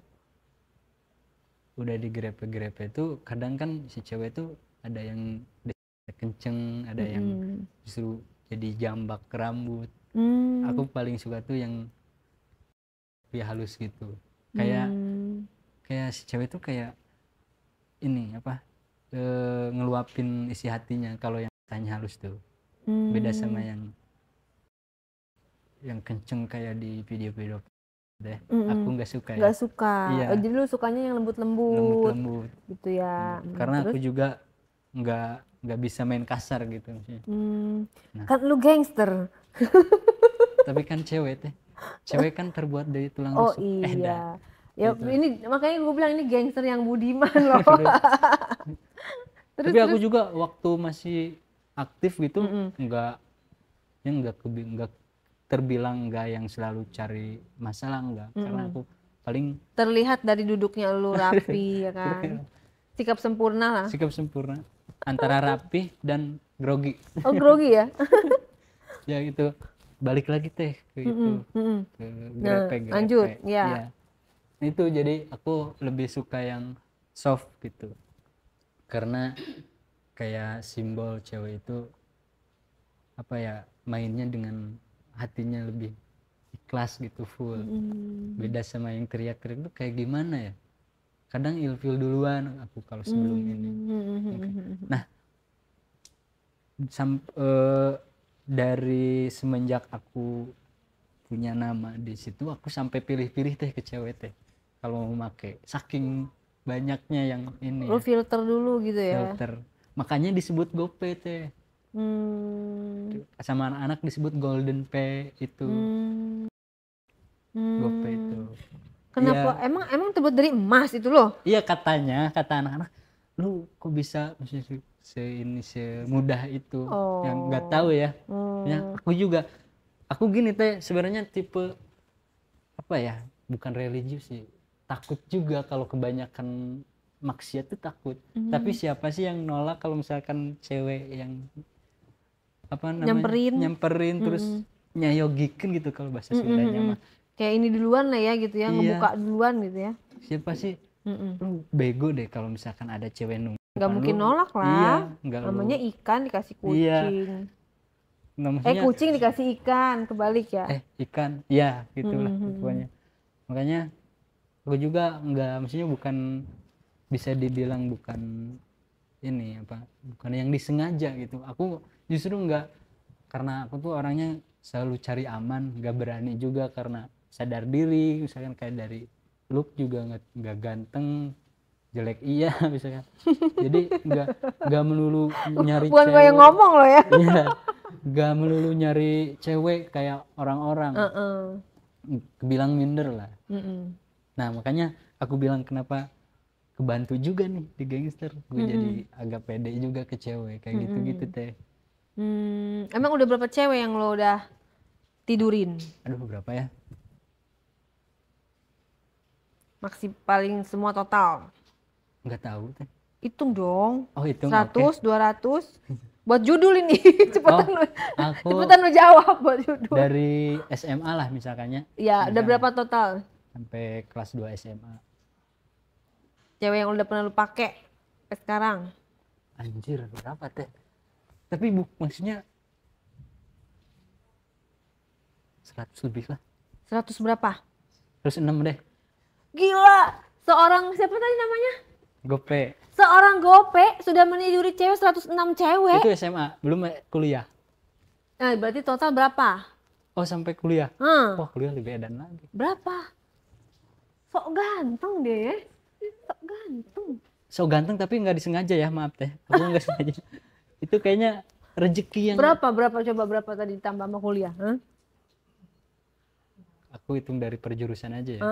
udah di grepe tuh kadang kan si cewek tuh ada yang kenceng, ada yang justru jadi jambak rambut. Aku paling suka tuh yang ya halus gitu. Kayak si cewek tuh kayak ini apa? Ngeluapin isi hatinya kalau yang tanya halus tuh. Beda sama yang kenceng kayak di video-video deh. Aku nggak suka ya. Nggak suka. Iya. Oh, jadi lu sukanya yang lembut-lembut. Lembut-lembut. Gitu ya. Karena terus? aku juga nggak bisa main kasar gitu maksudnya. Nah. Kan lu gangster. Tapi kan cewek teh. Cewek kan terbuat dari tulang rusuk. Oh iya. Ya gitu. Ini makanya gue bilang ini gangster yang budiman loh. Tapi aku juga waktu masih aktif gitu nggak terbilang nggak yang selalu cari masalah, enggak. Karena aku paling terlihat dari duduknya lu rapi ya kan. Sikap sempurna lah. Sikap sempurna antara rapi dan grogi. Oh grogi ya. Ya gitu. Balik lagi teh ke itu ke grepe. Lanjut ya. Itu jadi aku lebih suka yang soft gitu karena kayak simbol cewek itu apa ya, mainnya dengan hatinya lebih ikhlas gitu, full. Beda sama yang teriak-teriak tuh kayak gimana ya, kadang ilfil duluan aku kalau sebelum ini. Nah dari semenjak aku punya nama di situ, aku sampai pilih-pilih teh ke cewek teh kalau mau make, saking banyaknya yang ini. Lu filter dulu gitu ya. Filter, makanya disebut gope teh. Sama anak-anak disebut golden pay itu. Gope itu. Kenapa? Ya. Emang terbuat dari emas itu loh? Iya katanya, kata anak-anak. Lu kok bisa semudah itu? Yang nggak tahu ya. Ya aku juga. Aku gini teh sebenarnya tipe apa ya? Bukan religius sih. Takut juga kalau kebanyakan maksiat tuh takut. Tapi siapa sih yang nolak kalau misalkan cewek yang apa namanya? Nyamperin terus nyayogikin gitu kalau bahasa Sundanya mah. Kayak ini duluan lah ya gitu ya, ngebuka duluan gitu ya. Siapa sih? Lu bego deh kalau misalkan ada cewek nunggu. Nggak mungkin nolak lah. Iya, namanya ikan dikasih kucing. Iya. Maksudnya, kucing dikasih ikan, kebalik ya. Ikan, ya gitulah pokoknya. Makanya aku juga maksudnya bukan bisa dibilang bukan ini apa, bukan yang disengaja gitu. Aku justru karena aku tuh orangnya selalu cari aman, nggak berani juga karena sadar diri, misalkan kayak dari look juga nggak ganteng, jelek iya misalkan. Jadi nggak melulu nyari bukan cewek. Bukan yang ngomong loh ya. Iya, nggak melulu nyari cewek kayak orang-orang. Bilang minder lah. Nah makanya aku bilang kenapa kebantu juga nih di gangster, gue jadi agak pede juga ke cewek kayak gitu-gitu teh. Emang udah berapa cewek yang lo udah tidurin? Aduh berapa ya? Paling semua total? Nggak tahu teh. Hitung dong. Oh hitung. 100, okay. 200. Buat judul ini. Cepetan lu jawab buat judul. Dari SMA lah misalkannya. Ya udah berapa total? Sampai kelas 2 SMA. Cewek yang udah pernah lu pakai sampai sekarang? Anjir berapa teh? Tapi maksudnya 100 lebih lah. 100 berapa? 106 deh. Gila, seorang siapa tadi namanya? Gope. Seorang gope sudah meniduri cewek 106 cewek. Itu SMA, belum kuliah. Nah, berarti total berapa? Oh, sampai kuliah. Wah, kuliah lebih edan lagi. Berapa? Sok ganteng deh. Sok ganteng. Sok ganteng tapi nggak disengaja ya, maaf teh. Aku nggak sengaja. Itu kayaknya rezeki yang. Berapa coba berapa tadi ditambah sama kuliah? Aku hitung dari perjurusan aja ya.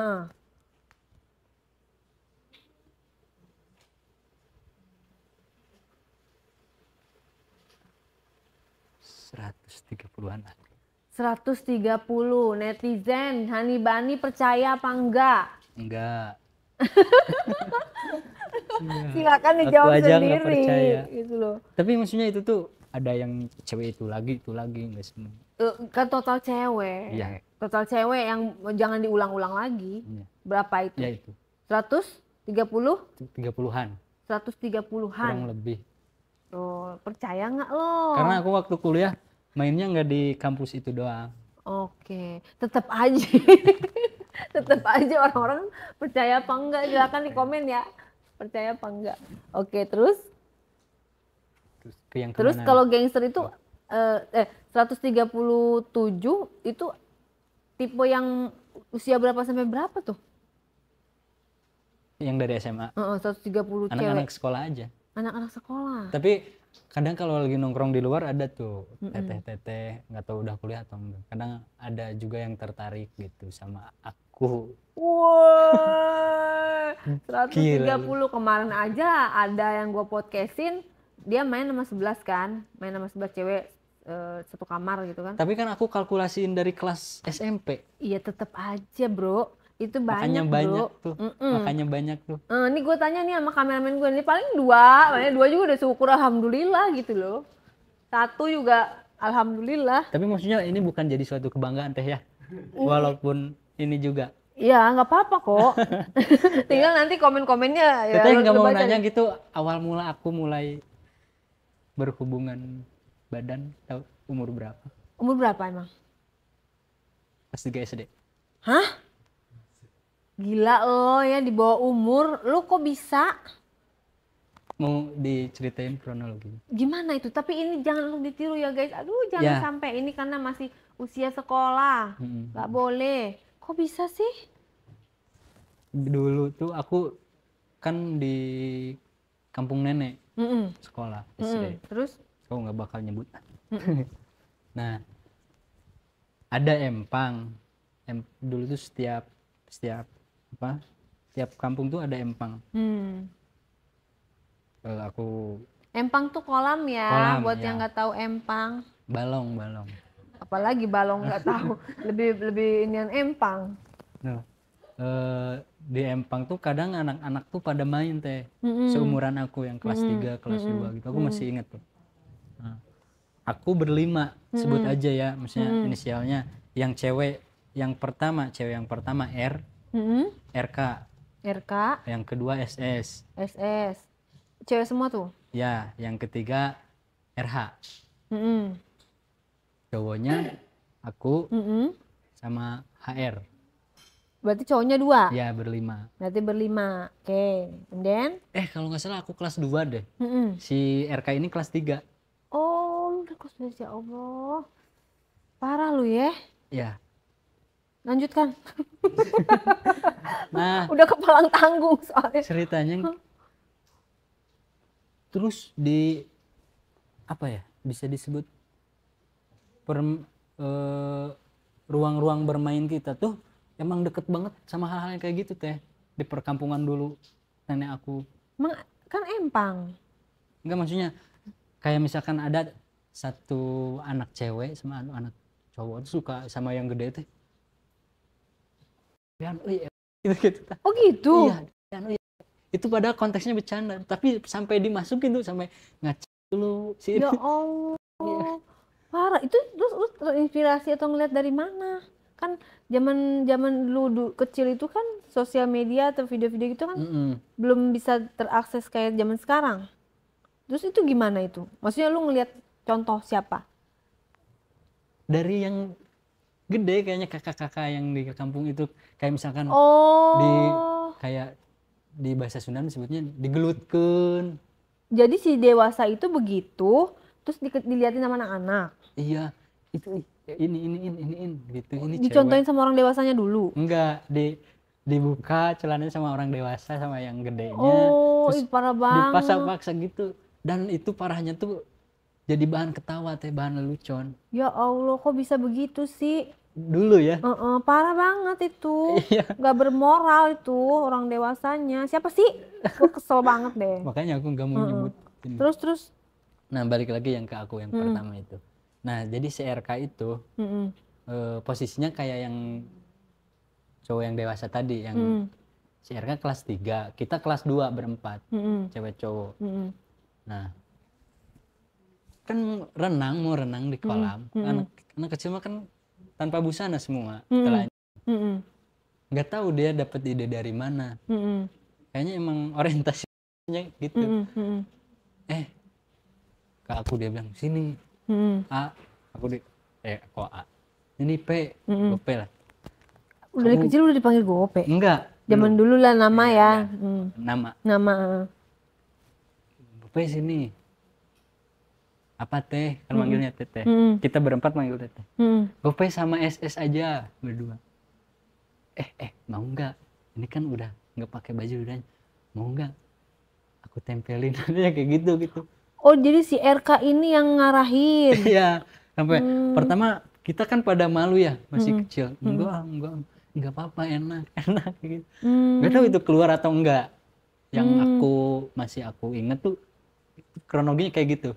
130-an lah. 130. Netizen, Hani Bani percaya apa enggak? Enggak. Silakan Aku dijawab aja nggak sendiri percaya. gitu loh. Tapi maksudnya itu tuh ada yang cewek itu lagi enggak semua. Kan total cewek. Iya. Total cewek yang jangan diulang-ulang lagi. Iya. Berapa itu? Ya itu. 130? 30-an. 130-an. Kurang lebih. Oh, percaya nggak lo? Karena aku waktu kuliah mainnya nggak di kampus itu doang. Oke, tetap aja. Tetap aja orang-orang percaya apa enggak, silakan di komen ya. Percaya apa enggak. Oke, terus Ke yang terus kemana kalau nih? gangster itu 137 itu tipe yang usia berapa sampai berapa tuh? Yang dari SMA. 130 cewek. Anak-anak sekolah aja. Anak-anak sekolah. Tapi kadang kalau lagi nongkrong di luar ada tuh teteh-teteh, nggak tahu udah kuliah atau enggak. Kadang ada juga yang tertarik gitu sama aku. Wah, 130 Gila. kemarin aja ada yang gue podcastin, dia main sama 11 kan, main sama 11 cewek satu kamar gitu kan. Tapi kan aku kalkulasiin dari kelas SMP. Iya tetep aja bro, itu Makanya banyak banyak bro. tuh. Makanya banyak tuh. Ini gue tanya nih sama kameramen gue, ini paling dua, makanya dua juga udah syukur alhamdulillah gitu loh. Satu juga alhamdulillah. Tapi maksudnya ini bukan jadi suatu kebanggaan teh ya. Walaupun ini juga. Iya nggak apa-apa kok. Tinggal nanti komen-komennya ya. Teteh nggak mau baca nanya nih. gitu awal mula aku mulai berhubungan badan tahu umur berapa? Umur berapa emang? Kelas 3 SD. Hah? Gila lo ya di bawah umur, lo kok bisa? Mau diceritain kronologi. Gimana itu? Tapi ini jangan lu ditiru ya guys. Aduh jangan Ya. sampai ini karena masih usia sekolah. Gak boleh. Kok bisa sih? Dulu tuh aku kan di kampung nenek sekolah SD. Terus? Aku nggak bakal nyebut. Nah, ada empang. Dulu tuh setiap kampung tuh ada empang. Aku Empang tuh kolam ya. Kolam, Buat ya. yang nggak tahu empang. balong. Apalagi balong nggak tahu. lebih inian empang. Nah, di empang tuh kadang anak-anak tuh pada main teh. Seumuran aku yang kelas 3, kelas 2 gitu. Aku masih inget tuh. Nah, aku berlima, sebut aja ya, maksudnya inisialnya. Yang cewek yang pertama R, RK. RK, Yang kedua SS. SS. Cewek semua tuh? Ya, yang ketiga RH. Cowoknya aku sama HR. Berarti cowoknya 2? Ya, berlima. Berarti berlima. Oke. And then? Kalau nggak salah aku kelas 2 deh. Si RK ini kelas 3. Oh, lu udah kelas 12 ya Allah. Parah lu ya. Ya. Lanjutkan. Nah, Udah kepalang tanggung soalnya. ceritanya terus di apa ya? Bisa disebut ruang-ruang bermain kita tuh emang deket banget sama hal-hal yang kayak gitu teh. Di perkampungan dulu nenek aku. Emang kan empang. Enggak, maksudnya kayak misalkan ada satu anak cewek sama anak cowok tuh suka sama yang gede teh. Gitu. Oh gitu? Iya, itu padahal konteksnya bercanda, tapi sampai dimasukin tuh sampai ngaca dulu si Ya Allah. Parah. Itu lu terinspirasi atau ngeliat dari mana? Kan zaman dulu kecil itu kan sosial media atau video-video gitu kan belum bisa terakses kayak zaman sekarang. Terus itu gimana itu? Maksudnya lu ngeliat contoh siapa? Dari yang gede kayaknya kakak-kakak yang di kampung itu, kayak misalkan kayak di bahasa Sunda disebutnya digelutkeun. Jadi si dewasa itu begitu, terus diliatin sama anak-anak. Iya, itu ini gitu. Ini Dicontohin cewek. sama orang dewasanya dulu. Enggak, dibuka celananya sama orang dewasa sama yang gedenya. Oh, terus parah banget. dipaksa-paksa gitu. Dan itu parahnya tuh jadi bahan ketawa teh, bahan lelucon. Ya Allah, kok bisa begitu sih? Dulu ya. Parah banget itu. Iya. Gak bermoral itu orang dewasanya. Siapa sih? Gue kesel banget deh. Makanya aku nggak mau nyebut. Terus. Nah, balik lagi yang ke aku yang pertama itu. Nah jadi si RK itu posisinya kayak yang cowok yang dewasa tadi, yang si RK kelas 3, kita kelas 2 berempat, cewek cowok. Nah kan mau renang di kolam, anak kecil mah kan tanpa busana semua, celana. Nggak tahu dia dapat ide dari mana, kayaknya emang orientasinya gitu. Ke aku dia bilang sini A, aku kok A, ini P, P lah. Udah dari kecil udah dipanggil Gope? Enggak, zaman dulu lah nama ya. Nama P sini apa Teh, kan manggilnya Teteh. Kita berempat manggil Teteh. Gope sama SS aja berdua. Mau nggak, ini kan udah nggak pakai baju udah, mau nggak aku tempelin aja kayak gitu. Oh jadi si RK ini yang ngarahin? Iya, sampai pertama kita kan pada malu ya, masih kecil. Enggak apa-apa, enak gitu. Nggak tahu itu keluar atau enggak. Yang aku inget tuh kronologinya kayak gitu.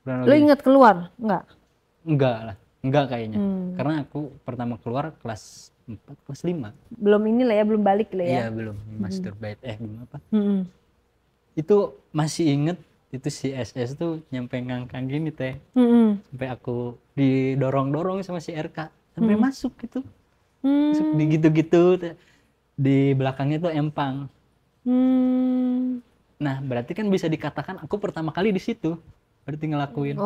Lo inget keluar? Enggak lah, enggak kayaknya. Karena aku pertama keluar kelas 4, kelas 5. Belum inilah ya, belum balik lah ya. Iya, belum masturbate, belum apa. Itu masih inget, itu si SS tuh nyampe ngangkang gini Teh. Sampai aku didorong-dorong sama si RK sampai masuk gitu. Masuk di gitu-gitu, di belakangnya tuh empang. Nah berarti kan bisa dikatakan aku pertama kali di situ berarti ngelakuin.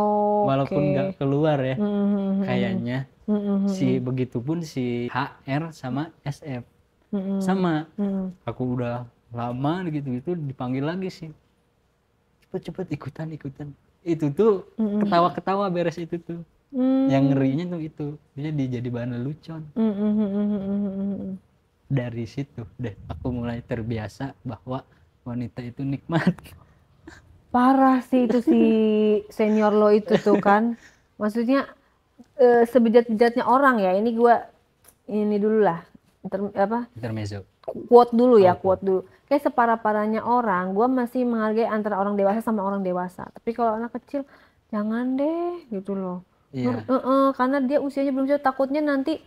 Walaupun nggak keluar ya, kayaknya si begitupun si HR sama SF sama. Aku udah lama gitu dipanggil lagi sih, cepet ikutan. Itu tuh ketawa beres itu tuh. Yang ngerinya tuh itu dia jadi bahan lelucon. Dari situ deh aku mulai terbiasa bahwa wanita itu nikmat. Parah sih itu si senior lo itu tuh kan. Maksudnya sebejat-bejatnya orang ya. Ini ini dulu lah. Intermezzo. Quote dulu. Kayak separah-parahnya orang, gue masih menghargai antara orang dewasa sama orang dewasa. Tapi kalau anak kecil jangan deh gitu loh. Iya. Karena dia usianya belum cukup, takutnya nanti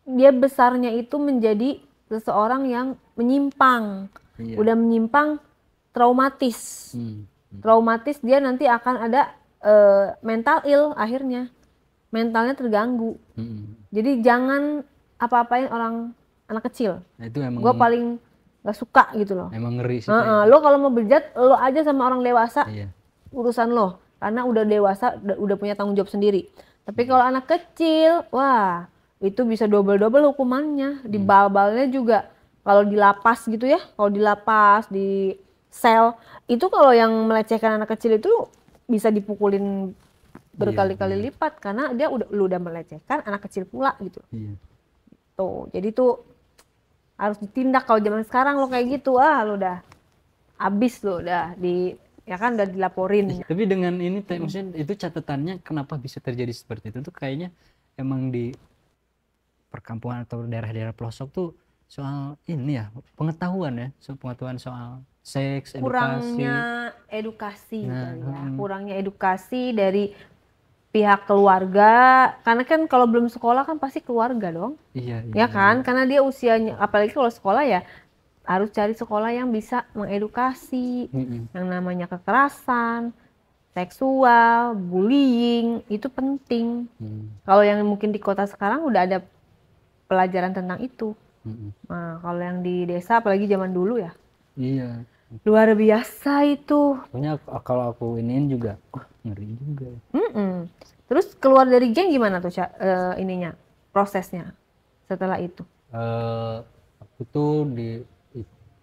dia besarnya itu menjadi seseorang yang menyimpang. Udah menyimpang, traumatis. Traumatis, dia nanti akan ada mental ill akhirnya. Mentalnya terganggu. Jadi jangan apa-apain anak kecil. Nah, itu emang gue paling gak suka gitu loh. Emang ngeri sih. Lo kalau mau bejat lo aja sama orang dewasa. Iya. Urusan lo, karena udah dewasa, udah punya tanggung jawab sendiri. Tapi kalau anak kecil, wah itu bisa double hukumannya. Di bal-balnya juga, kalau di lapas gitu ya, kalau di lapas, di sel itu, kalau yang melecehkan anak kecil itu bisa dipukulin berkali-kali lipat, karena dia udah melecehkan anak kecil pula gitu. Tuh, jadi tuh harus ditindak. Kalau zaman sekarang lo kayak gitu, lo udah abis, lo udah udah dilaporin. Tapi dengan ini maksudnya itu catatannya kenapa bisa terjadi seperti itu tuh kayaknya emang di perkampungan atau daerah-daerah pelosok tuh soal ini ya, pengetahuan soal seks, kurangnya edukasi kurangnya edukasi dari pihak keluarga, karena kan kalau belum sekolah kan pasti keluarga dong. Iya kan, karena dia usianya, apalagi kalau sekolah ya harus cari sekolah yang bisa mengedukasi yang namanya kekerasan seksual, bullying, itu penting. Kalau yang mungkin di kota sekarang udah ada pelajaran tentang itu. Nah, kalau yang di desa, apalagi zaman dulu ya, luar biasa itu. Pokoknya kalau aku iniin juga, ngeri juga. Terus keluar dari geng gimana tuh ininya, prosesnya setelah itu? Aku tuh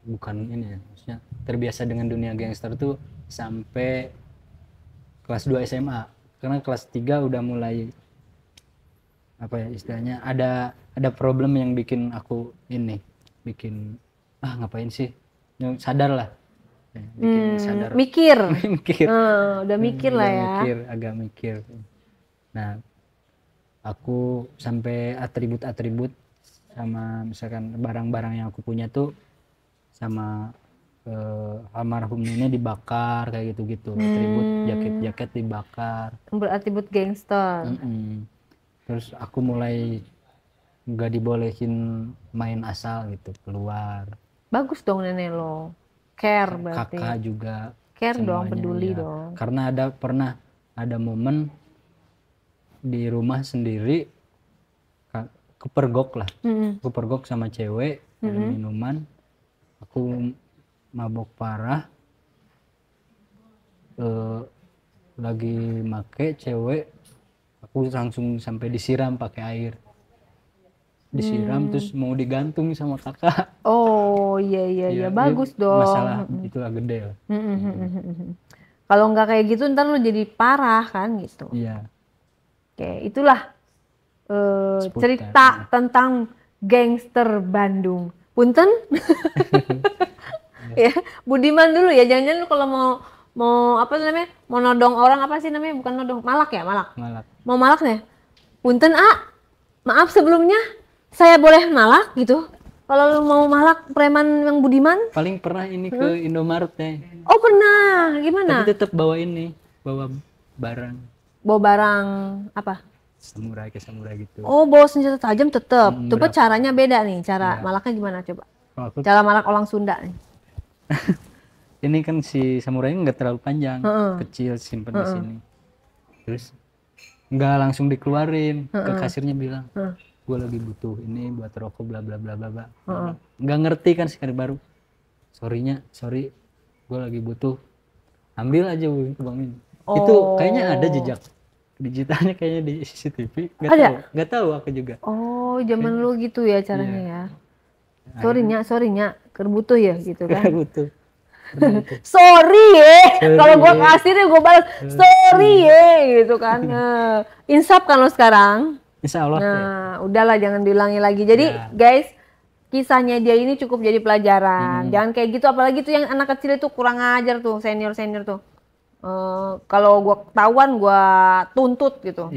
bukan ini ya, maksudnya terbiasa dengan dunia gangster tuh sampai kelas 2 SMA. Karena kelas 3 udah mulai apa ya istilahnya, ada problem yang bikin aku ngapain sih, sadar lah, bikin sadar, mikir. udah mikir lah ya, agak mikir. Nah aku sampai atribut sama misalkan barang-barang yang aku punya tuh sama almarhum ini dibakar kayak gitu-gitu, atribut jaket-jaket dibakar, Beratribut gangster. terus aku mulai nggak dibolehin main asal gitu keluar. Bagus dong nenek lo, care berarti. Kakak juga care dong, semuanya, peduli ya. dong. Karena pernah ada momen di rumah sendiri kepergok lah, kepergok sama cewek, ada minuman, aku mabok parah, lagi make cewek, aku langsung sampai disiram pakai air, disiram terus mau digantung sama kakak. Oh iya, bagus dong. Masalah itulah gede lah. Kalau nggak kayak gitu ntar lu jadi parah kan gitu. Iya. Oke, itulah cerita tentang gangster Bandung. Punten. Ya, Budiman dulu ya. Jangan-jangan lu kalau mau apa namanya? Mau nodong orang apa sih namanya? Bukan nodong, malak ya, malak. Malak. Mau malak ya? Punten, maaf sebelumnya. Saya boleh malak gitu? Kalau lu mau malak preman yang Budiman? Paling pernah ini ke Indomaret ya. Oh pernah, gimana? Tapi tetap bawa ini, bawa barang. Bawa barang apa? Samurai, ke samurai gitu. Oh, bawa senjata tajam tetap. Coba caranya beda nih, cara malaknya gimana coba? Cara malak orang Sunda nih. Ini kan si samurai nggak terlalu panjang, kecil, simpen di sini. Terus nggak langsung dikeluarin, ke kasirnya bilang, gue lagi butuh ini buat rokok bla bla bla bla bla. Nggak ngerti kan sekali baru. Sorry, gue lagi butuh. Ambil aja bang ini. Itu kayaknya ada jejak digitalnya kayaknya di CCTV. Nggak tahu aku juga. Oh, zaman lu gitu ya caranya ya. Sorry nya, kerbutuh ya gitu kan. Kerbutuh. Sorry ya, kalau gua kasih deh gua balas sorry ya gitu kan. Insaf kan lo sekarang. Insya Allah. Nah, udahlah jangan diulangi lagi. Jadi guys, kisahnya dia ini cukup jadi pelajaran. Jangan kayak gitu, apalagi tuh yang anak kecil itu kurang ajar tuh, senior tuh. Kalau gua ketahuan gua tuntut gitu.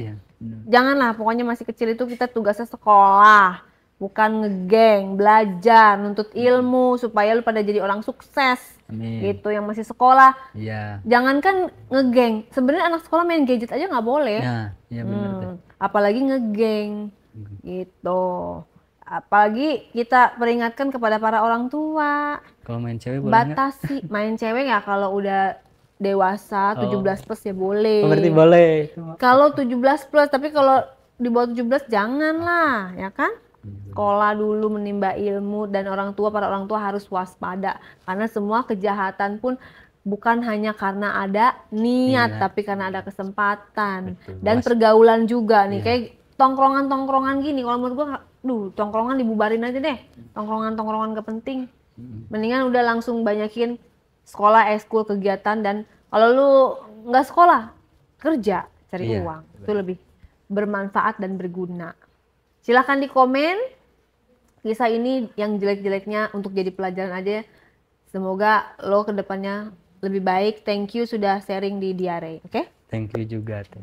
Janganlah, pokoknya masih kecil itu kita tugasnya sekolah, bukan ngegeng, belajar, nuntut ilmu supaya lu pada jadi orang sukses. Amin. Gitu yang masih sekolah. Iya. Jangankan ngegeng, sebenarnya anak sekolah main gadget aja nggak boleh. Iya benar. Apalagi ngegeng, gitu. Apalagi kita peringatkan kepada para orang tua. Kalau main cewek boleh batasi, main cewek nggak kalau udah dewasa 17 plus ya boleh. Berarti boleh. Kalau 17 plus, tapi kalau di bawah 17 janganlah, ya kan? Sekolah dulu, menimba ilmu, dan para orang tua harus waspada karena semua kejahatan pun bukan hanya karena ada niat, tapi karena ada kesempatan. Betul. Dan pergaulan juga nih, kayak tongkrongan gini. Kalau menurut gua, tongkrongan dibubarin aja deh. Tongkrongan gak penting. Mendingan udah langsung banyakin sekolah, ekskul, kegiatan, dan kalau lu nggak sekolah, kerja, cari uang. Itu lebih bermanfaat dan berguna. Silahkan di komen kisah ini yang jelek-jeleknya untuk jadi pelajaran aja. Semoga lo kedepannya lebih baik. Thank you sudah sharing di Diare, oke? Thank you juga, Teh.